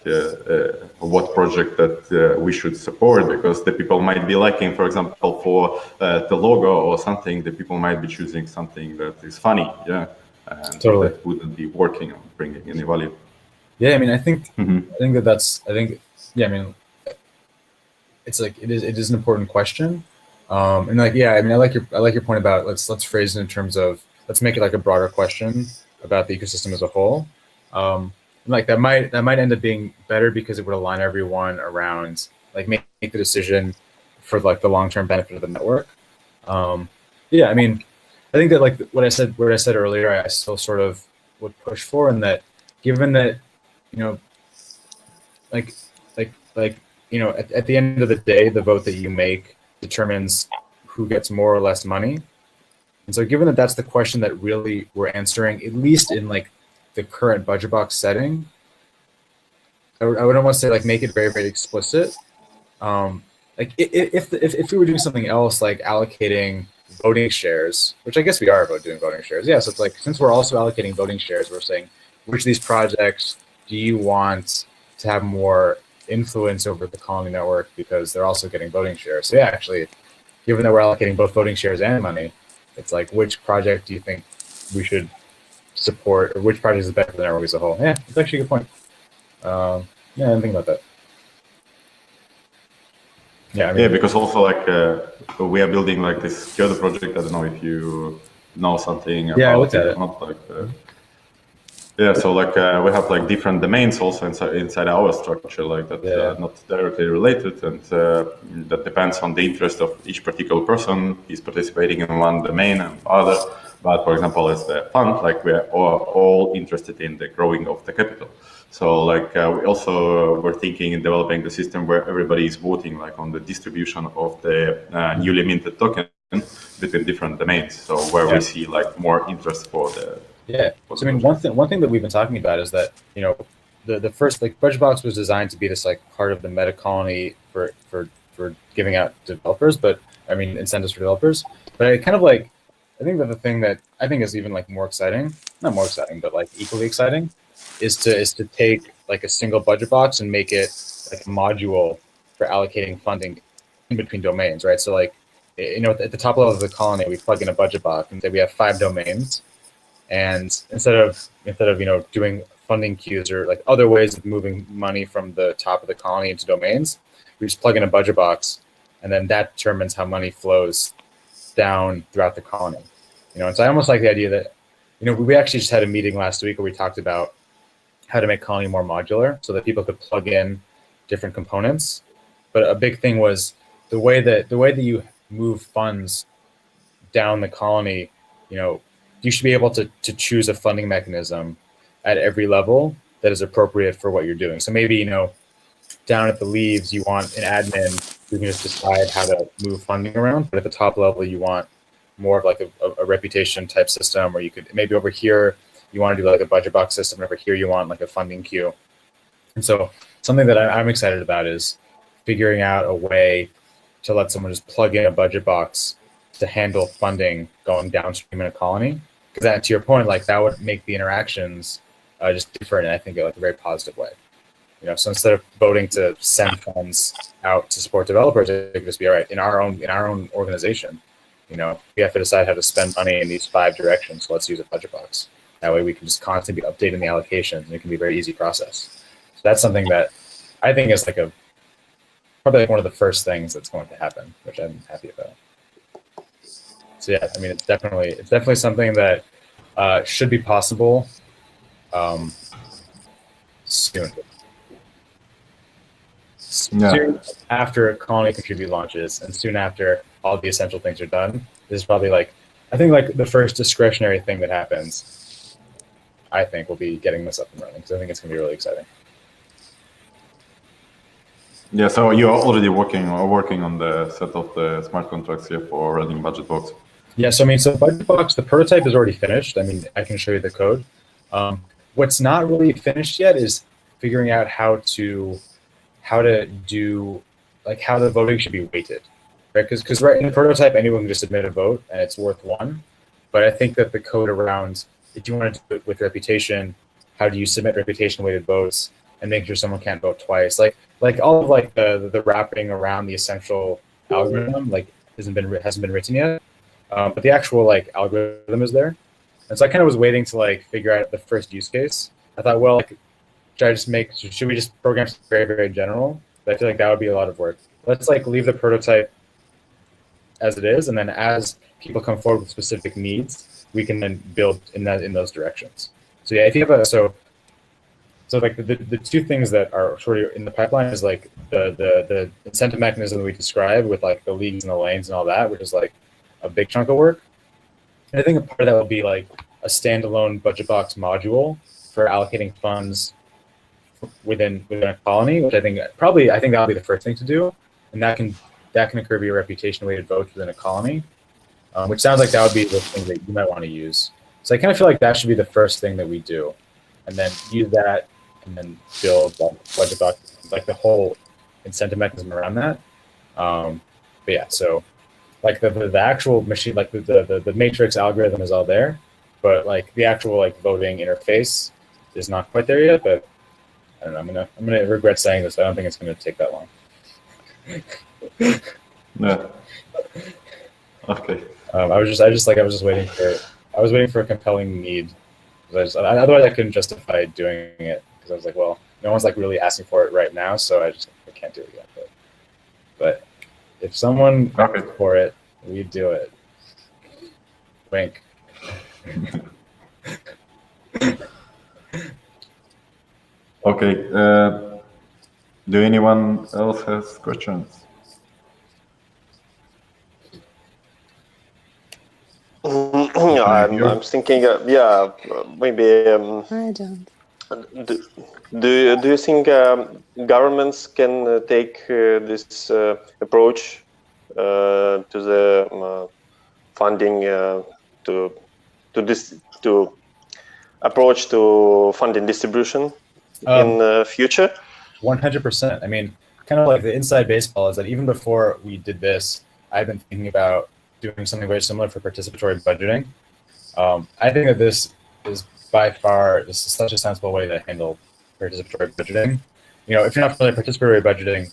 what project that we should support, because the people might be liking, for example, for the logo or something, the people might be choosing something that is funny, yeah, and totally. That wouldn't be working on bringing any value. Yeah, I mean, I think yeah, I mean, it's like it is an important question, and like yeah, I mean, I like your point about let's phrase it in terms of let's make it like a broader question about the ecosystem as a whole. Like that might end up being better because it would align everyone around like make the decision for like the long-term benefit of the network. Yeah, I mean, I think that like what I said earlier, I still sort of would push for, and that given that, you know, like like, you know, at the end of the day, the vote that you make determines who gets more or less money. And so given that that's the question that really we're answering, at least in like the current BudgetBox setting, I would almost say like make it very, very explicit. Like if we were doing something else like allocating voting shares, which I guess we are about doing voting shares. Yeah, so it's like, since we're also allocating voting shares, we're saying, which of these projects do you want to have more influence over the Colony network because they're also getting voting shares? So yeah, actually, given that we're allocating both voting shares and money, it's like, which project do you think we should support, or which project is better for the network as a whole? Yeah, it's actually a good point. Yeah, I didn't think about that. Yeah, I mean, yeah, because also like we are building like this other project. I don't know if you know something about I looked at it or not. Like, yeah, so like we have like different domains also inside our structure, like that not directly related, and that depends on the interest of each particular person. He's participating in one domain and other. But for example, as the fund, like we're all interested in the growing of the capital. So like we also were thinking in developing the system where everybody is voting like on the distribution of the newly minted token between different domains. So where we see like more interest for the So I mean, one thing that we've been talking about is that, you know, the first, like, BudgetBox was designed to be this like part of the meta colony for giving out to developers, but I mean incentives for developers. But I kind of like, I think that the thing that I think is even like more exciting, not more exciting, but like equally exciting, is to take like a single BudgetBox and make it like a module for allocating funding in between domains, right? So like, you know, at the top level of the colony, we plug in a BudgetBox and say we have 5 domains. And instead of you know, doing funding queues or like other ways of moving money from the top of the colony into domains, we just plug in a BudgetBox, and then that determines how money flows down throughout the colony. You know, and so I almost like the idea that, you know, we actually just had a meeting last week where we talked about how to make colony more modular so that people could plug in different components. But a big thing was the way that you move funds down the colony, you know, you should be able to choose a funding mechanism at every level that is appropriate for what you're doing. So maybe, you know, down at the leaves, you want an admin who can just decide how to move funding around. But at the top level, you want more of like a reputation type system, or you could maybe over here, you want to do like a BudgetBox system. Over here, you want like a funding queue. And so something that I'm excited about is figuring out a way to let someone just plug in a BudgetBox to handle funding going downstream in a colony. Because that, to your point, like that would make the interactions just different, and I think in like a very positive way. You know, so instead of voting to send funds out to support developers, it could just be, all right, in our own organization, you know, we have to decide how to spend money in these 5 directions. So let's use a BudgetBox. That way we can just constantly be updating the allocations, and it can be a very easy process. So that's something that I think is like probably like one of the first things that's going to happen, which I'm happy about. So yeah, I mean, it's definitely something that should be possible soon. Soon after Colony Contribute launches, and soon after all the essential things are done. This is probably like, I think like the first discretionary thing that happens, I think, will be getting this up and running, because I think it's going to be really exciting. Yeah, so you're already working on the set of the smart contracts here for running BudgetBox. Yeah, so I mean, so BudgetBox, the prototype is already finished. I mean, I can show you the code. What's not really finished yet is figuring out how to do, like, how the voting should be weighted, right? Because right in the prototype, anyone can just submit a vote and it's worth 1. But I think that the code around, if you want to do it with reputation, how do you submit reputation weighted votes and make sure someone can't vote twice? Like all of like the wrapping around the essential algorithm like hasn't been written yet. But the actual like algorithm is there. And so I kind of was waiting to like figure out the first use case. I thought, well, like, should we just program very, very general? But I feel like that would be a lot of work. Let's like leave the prototype as it is, and then as people come forward with specific needs, we can then build in those directions. So yeah, if you have so like the 2 things that are sort of in the pipeline is like the incentive mechanism that we described with like the leagues and the lanes and all that, which is like a big chunk of work. And I think a part of that will be like a standalone BudgetBox module for allocating funds within a colony, which I think that'll be the first thing to do, and that can occur via reputation weighted votes within a colony, which sounds like that would be the thing that you might want to use. So I kind of feel like that should be the first thing that we do, and then use that, and then build like the whole incentive mechanism around that. But yeah, so like the actual machine, like the matrix algorithm is all there, but like the actual like voting interface is not quite there yet. But I don't know. I'm gonna regret saying this. I don't think it's gonna take that long. No. Okay. I was just waiting for a compelling need. Otherwise, I couldn't justify doing it because I was like, well, no one's like really asking for it right now, so I can't do it yet. But if someone asks for it, we do it. Wink. Okay. Do anyone else has questions? I'm thinking, maybe. I don't. Do you think governments can take this approach to the funding to approach to funding distribution in the future? 100%. I mean, kind of like the inside baseball is that even before we did this, I've been thinking about doing something very similar for participatory budgeting. I think that this is by far, this is such a sensible way to handle participatory budgeting. You know, if you're not familiar with participatory budgeting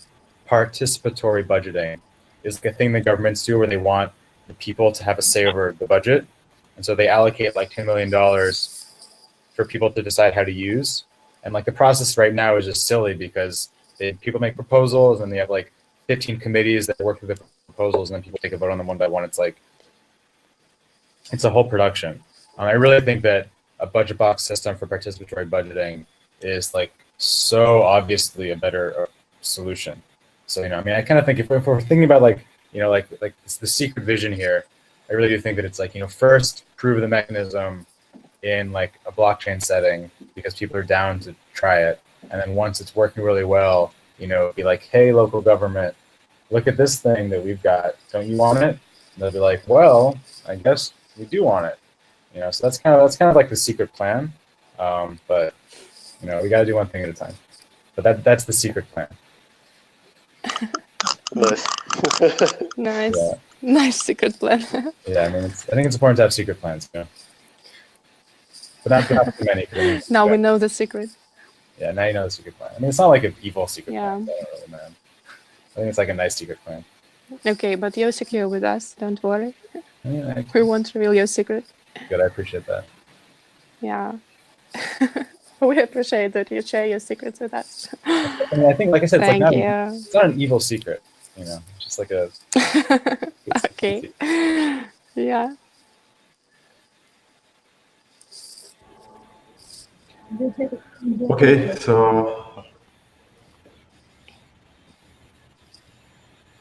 is like a thing that governments do where they want the people to have a say over the budget. And so they allocate like $10 million for people to decide how to use. And like the process right now is just silly because people make proposals and they have like 15 committees that work through the proposals and then people take a vote on them one by one. It's like, it's a whole production. I really think that a BudgetBox system for participatory budgeting is like so obviously a better solution. So, you know, I mean, I kind of think if we're thinking about like, you know, like it's the secret vision here, I really do think that it's like, you know, first prove the mechanism in like a blockchain setting because people are down to try it. And then once it's working really well, you know, be like, hey, local government, look at this thing that we've got. Don't you want it? And they'll be like, well, I guess we do want it. You know, so that's kind of like the secret plan. But you know, we got to do one thing at a time. But that's the secret plan. Nice. Nice. Yeah. Nice secret plan. Yeah, I mean, I think it's important to have secret plans, you know. But not too many. Now we know the secret. Yeah, now you know the secret plan. I mean, it's not like an evil secret Yeah. plan. So I don't really, man. I think it's like a nice secret plan. Okay, but you're secure with us. Don't worry. Yeah, We won't reveal your secret. good. I appreciate that. Yeah. We appreciate that you share your secrets with us. I mean, I think, like I said, Thank it's you. it's not an evil secret. You know, it's just like a. Okay. Yeah. Okay, so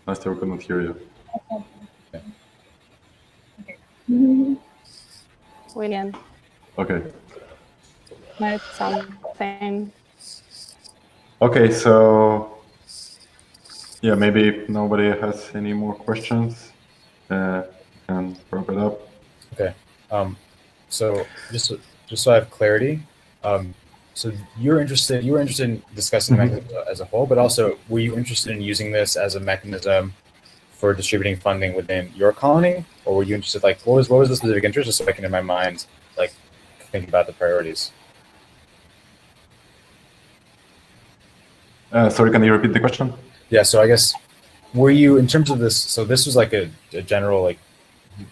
I still cannot hear you. William, Okay. might something. Okay, so yeah, maybe if nobody has any more questions, can wrap it up. Okay. So just so I have clarity, so you were interested in discussing the mechanism as a whole, but also were you interested in using this as a mechanism for distributing funding within your colony, or were you interested, like, what was the specific interest, just so I can in my mind like think about the priorities? Sorry, can you repeat the question? Yeah, so I guess, were you, in terms of this, so this was like a general like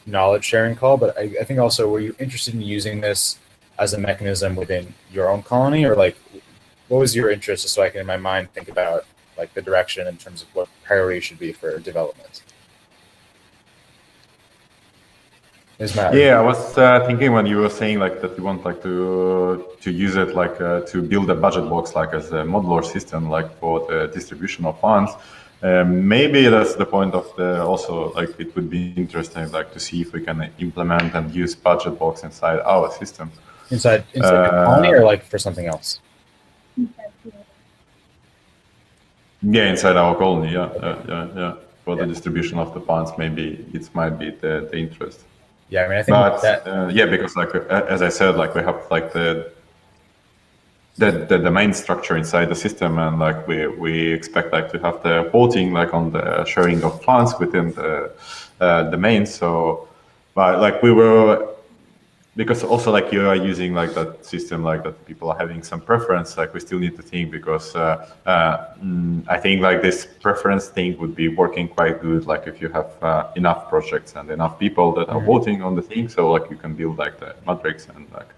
knowledge sharing call, but I think also, were you interested in using this as a mechanism within your own colony, or like, what was your interest, just so I can in my mind think about like the direction in terms of what priority should be for development? Yeah, I was thinking when you were saying like that you want like to use it like to build a BudgetBox like as a modular system like for the distribution of funds. Maybe that's the point of the also like it would be interesting like to see if we can implement and use BudgetBox inside our system. Inside the colony, or like for something else? Yeah, inside our colony, yeah. For the distribution of the funds, maybe it might be the interest. Yeah, I mean, I think But that yeah, because like as I said, like we have like the domain structure inside the system, and like we expect like to have the voting like on the sharing of funds within the domain. So, but like we were, because also like you are using like that system, like that people are having some preference, like we still need to think, because I think like this preference thing would be working quite good, like if you have enough projects and enough people that are voting on the thing, so like you can build like the matrix and like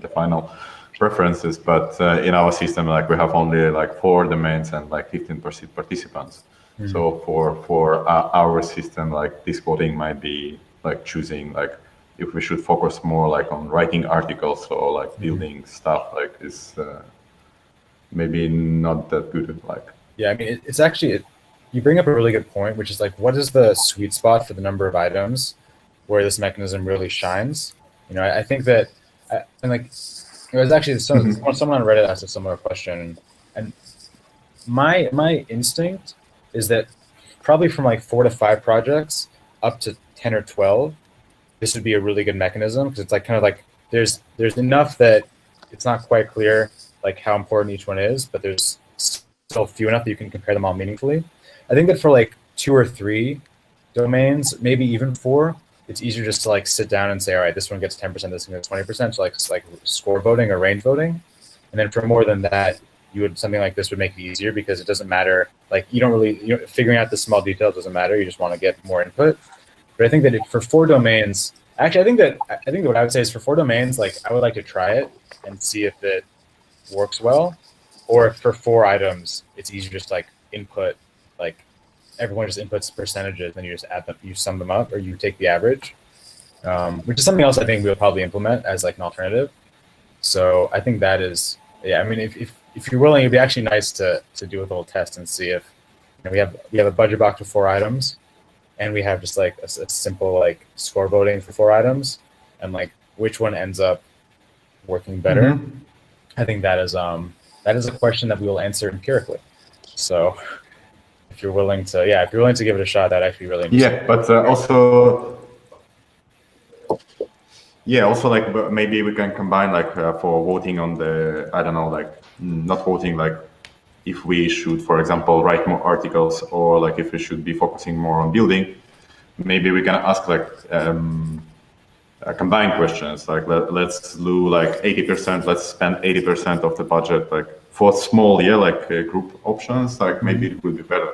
the final preferences. But in our system, like we have only like 4 domains and like 15% participants. So for our system, like this voting might be like choosing like if we should focus more like on writing articles or like building stuff, like is maybe not that good. Like, yeah, I mean, it's actually, you bring up a really good point, which is like, what is the sweet spot for the number of items where this mechanism really shines? You know, I think that, and like, it was actually someone on Reddit asked a similar question, and my instinct is that probably from like 4 to 5 projects up to 10 or 12, this would be a really good mechanism, because it's like kind of like there's enough that it's not quite clear like how important each one is, but there's still few enough that you can compare them all meaningfully. I think that for like 2 or 3 domains, maybe even 4, it's easier just to like sit down and say, all right, this one gets 10%, this one gets 20%, so like score voting or range voting. And then for more than that, something like this would make it easier, because it doesn't matter, like figuring out the small details doesn't matter, you just want to get more input. But I think that for 4 domains, actually, I think that what I would say is for 4 domains, like I would like to try it and see if it works well. Or if for 4 items, it's easier just like input, like everyone just inputs percentages, and you just add them, you sum them up, or you take the average, which is something else I think we'll probably implement as like an alternative. So I think that is, yeah. I mean, if you're willing, it'd be actually nice to do a little test and see if we have a budget box with 4 items. And we have just like a simple like score voting for 4 items, and like which one ends up working better. I think that is a question that we will answer empirically. So if you're willing to give it a shot, that'd actually be really interesting. Yeah, but also like maybe we can combine like for voting on the, I don't know, like not voting, like if we should, for example, write more articles, or like if we should be focusing more on building, maybe we can ask like combined questions, like let's do like 80%, let's spend 80% of the budget like for small group options, like maybe it would be better,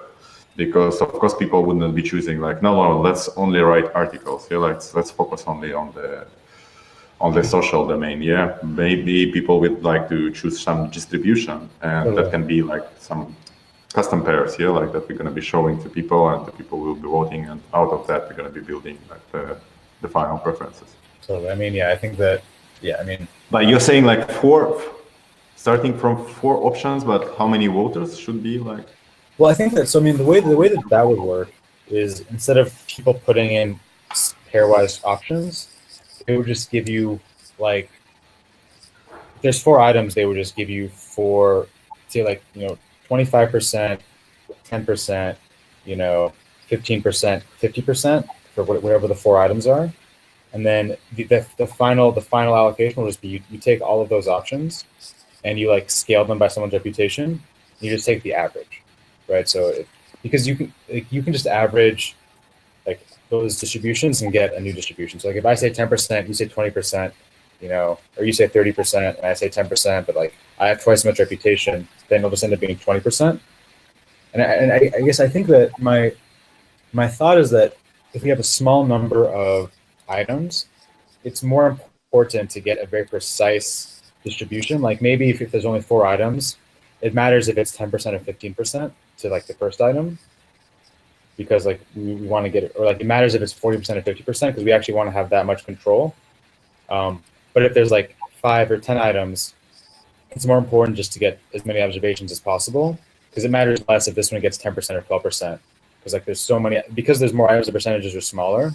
because of course people wouldn't be choosing like no, let's only write articles, let's focus only on the social domain. Maybe people would like to choose some distribution, and that can be like some custom pairs, like that we're going to be showing to people, and the people will be voting, and out of that we're going to be building like the final preferences. So I mean, I think that, I mean, but you're saying like 4, starting from 4 options, but how many voters should be like? Well, I think that, so I mean, the way that would work is, instead of people putting in pairwise options, it would just give you like, if there's 4 items, they would just give you 4, say like 25%, 10%, 15%, 50% for whatever the 4 items are. And then the final allocation will just be, you take all of those options and you like scale them by someone's reputation. You just take the average, right? So because you can just average like those distributions and get a new distribution. So like if I say 10%, you say 20%, or you say 30%, and I say 10%, but like I have twice as much reputation, then it'll just end up being 20%. And I guess I think that my thought is that if we have a small number of items, it's more important to get a very precise distribution. Like maybe if there's only 4 items, it matters if it's 10% or 15% to like the first item, because like we want to get it, or like it matters if it's 40% or 50%, because we actually want to have that much control. But if there's like 5 or 10 items, it's more important just to get as many observations as possible, because it matters less if this one gets 10% or 12%, because like there's so many, because there's more items, the percentages are smaller.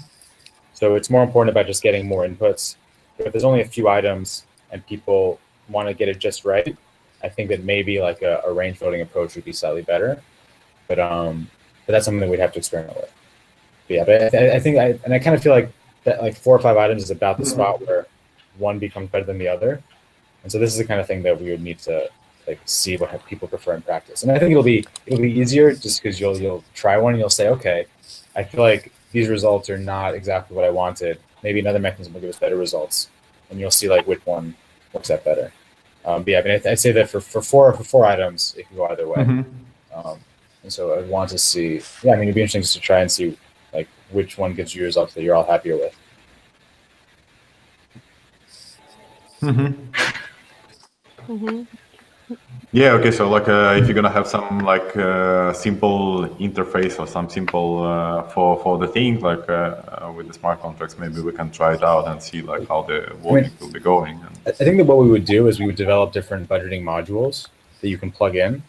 So it's more important about just getting more inputs. But if there's only a few items and people want to get it just right, I think that maybe like a range voting approach would be slightly better. but that's something that we'd have to experiment with. But yeah, but I think I kind of feel like that like 4 or 5 items is about the spot where one becomes better than the other, and so this is the kind of thing that we would need to like see what people prefer in practice. And I think it'll be easier just because you'll try one and you'll say, okay, I feel like these results are not exactly what I wanted. Maybe another mechanism will give us better results, and you'll see like which one works out better. But yeah, I mean, I'd say that for four items, it can go either way. And so I'd want to see. Yeah, I mean, it'd be interesting just to try and see like which one gives you results that you're all happier with. Yeah. Okay. So like, if you're gonna have some like simple interface or some simple for the thing like with the smart contracts, maybe we can try it out and see like how the voting will be going. I think that what we would do is we would develop different budgeting modules that you can plug in.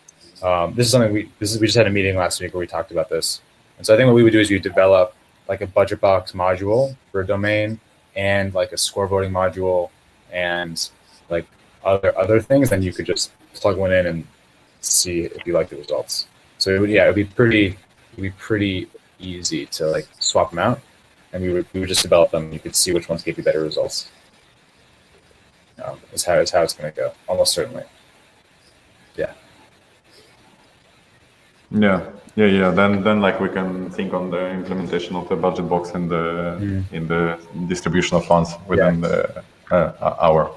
This is something we just had a meeting last week where we talked about this. And so I think what we would do is you develop like a BudgetBox module for a domain and like a score voting module and like other things. Then you could just plug one in and see if you like the results. So it'd be pretty easy to like swap them out, and we would just develop them. You could see which ones gave you better results. Is how it's going to go, almost certainly. Yeah. Then like we can think on the implementation of the BudgetBox and the in the distribution of funds within our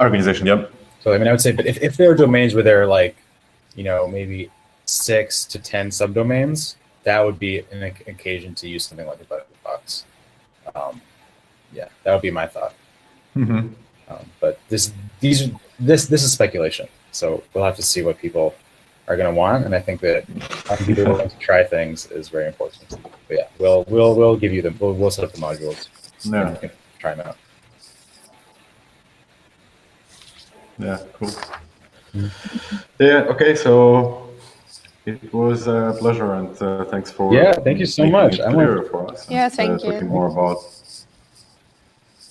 organization. Yep. So I mean, I would say, but if there are domains where there are like, maybe 6 to 10 subdomains, that would be an occasion to use something like a BudgetBox. That would be my thought. But this is speculation, so we'll have to see what people are going to want, and I think that being willing to try things is very important. But yeah, we'll give you them. We'll set up the modules. Yeah. You can try them out. Yeah, cool. Yeah, okay, so it was a pleasure, and thanks for thank you so much. For us yeah, thank you. Talking more about.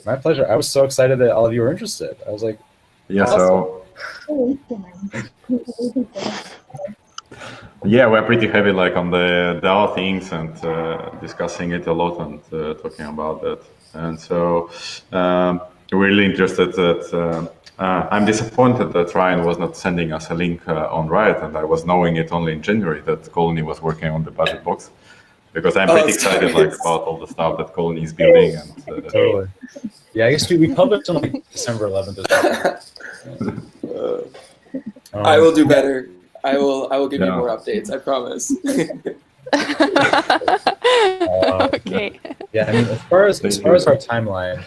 My pleasure. I was so excited that all of you were interested. I was like, yeah, awesome. So yeah, we're pretty heavy like on the DAO things and discussing it a lot and talking about that. And so really interested that I'm disappointed that Ryan was not sending us a link on Riot, and I was knowing it only in January that Colony was working on the BudgetBox, because I'm pretty excited like about all the stuff that Colony is building. And totally. Yeah, I guess we published on like December 11th or something. I will do better. I will give you more updates. I promise. Okay. Yeah, I mean, as far as our timeline,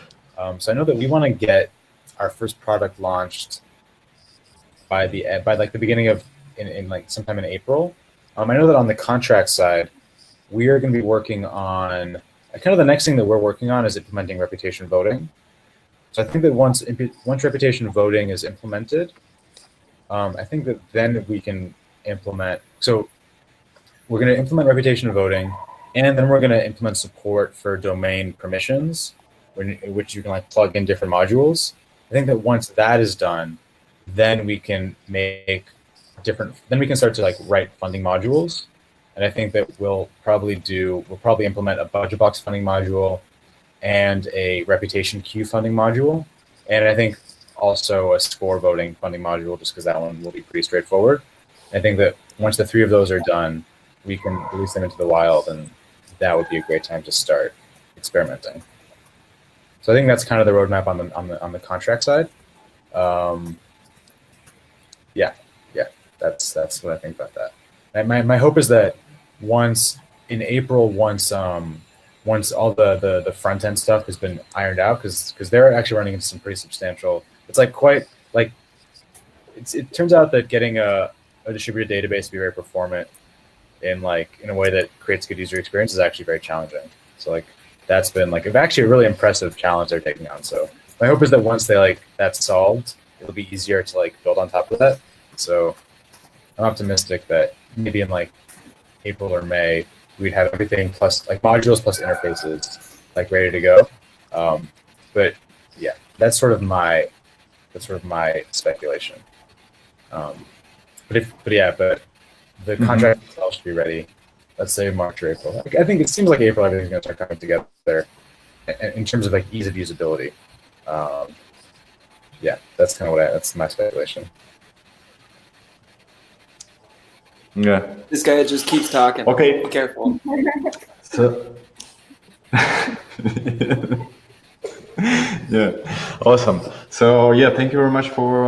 so I know that we want to get our first product launched by like the beginning of in like sometime in April. I know that on the contract side, we are going to be working on kind of the next thing that we're working on is implementing reputation voting. So I think that once reputation voting is implemented, I think that then we can implement. So we're going to implement reputation voting, and then we're going to implement support for domain permissions, in which you can like plug in different modules. I think that once that is done, then we can make then we can start to like write funding modules. And I think that we'll probably implement a BudgetBox funding module and a reputation queue funding module. And I think also a score voting funding module, just because that one will be pretty straightforward. I think that once the 3 of those are done, we can release them into the wild, and that would be a great time to start experimenting. So I think that's kind of the roadmap on the contract side. That's what I think about that. And my hope is that once in April, once all the front end stuff has been ironed out, because they're actually running into some pretty substantial. It's like quite like it turns out that getting a distributed database to be very performant in a way that creates good user experience is actually very challenging. So like that's been like actually a really impressive challenge they're taking on. So my hope is that once they that's solved, it'll be easier to build on top of that. So I'm optimistic that maybe in April or May we'd have everything plus modules plus interfaces ready to go. But yeah, that's sort of my speculation. But the contract itself should be ready. Let's say March or April. I think it seems like April everything's going to start coming together in terms of like ease of usability. Yeah, that's kind of that's my speculation. Yeah. This guy just keeps talking. Okay. Be careful. So, yeah, awesome. So yeah, thank you very much for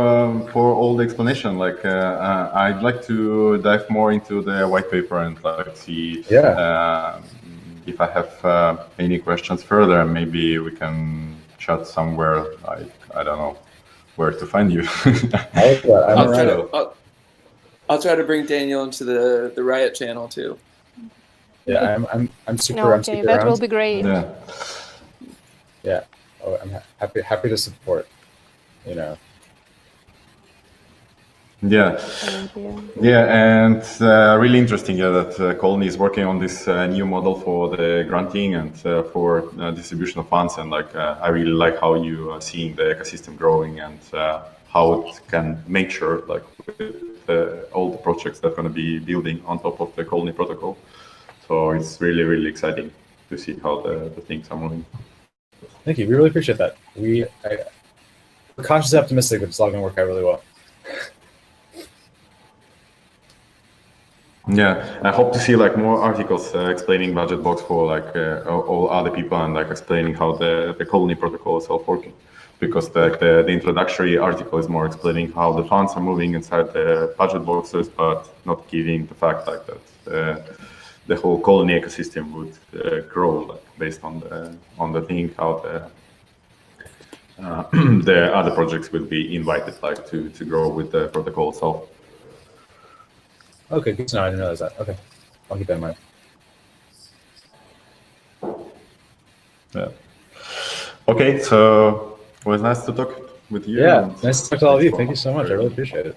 all the explanation. Like, I'd like to dive more into the white paper and like see if I have any questions further. Maybe we can chat somewhere. Like, I don't know where to find you. I'll try to bring Daniel into the Riot channel too. Yeah, I'm super. No, okay, that will be great. Yeah. Yeah. Oh, I'm happy to support. You know. Yeah. Thank you. Yeah, and really interesting. Yeah, that Colony is working on this new model for the granting and for distribution of funds. And like, I really like how you are seeing the ecosystem growing and how it can make sure like with all the projects that are going to be building on top of the Colony protocol. So it's really, really exciting to see how the things are moving. Thank you. We really appreciate that. We're cautiously optimistic that it's all going to work out really well. Yeah, I hope to see like more articles explaining BudgetBox for like all other people and like explaining how the Colony protocol is all working. Because the introductory article is more explaining how the funds are moving inside the budget boxes, but not giving the fact like that the whole Colony ecosystem would grow like, based on the thing how the other projects will be invited like to grow with the protocol itself. Okay, good to know. I didn't realize that. Okay, I'll keep that in mind. Yeah. Okay, so it was nice to talk with you. Yeah, nice to talk to all of you. Thank you so much. I really appreciate it.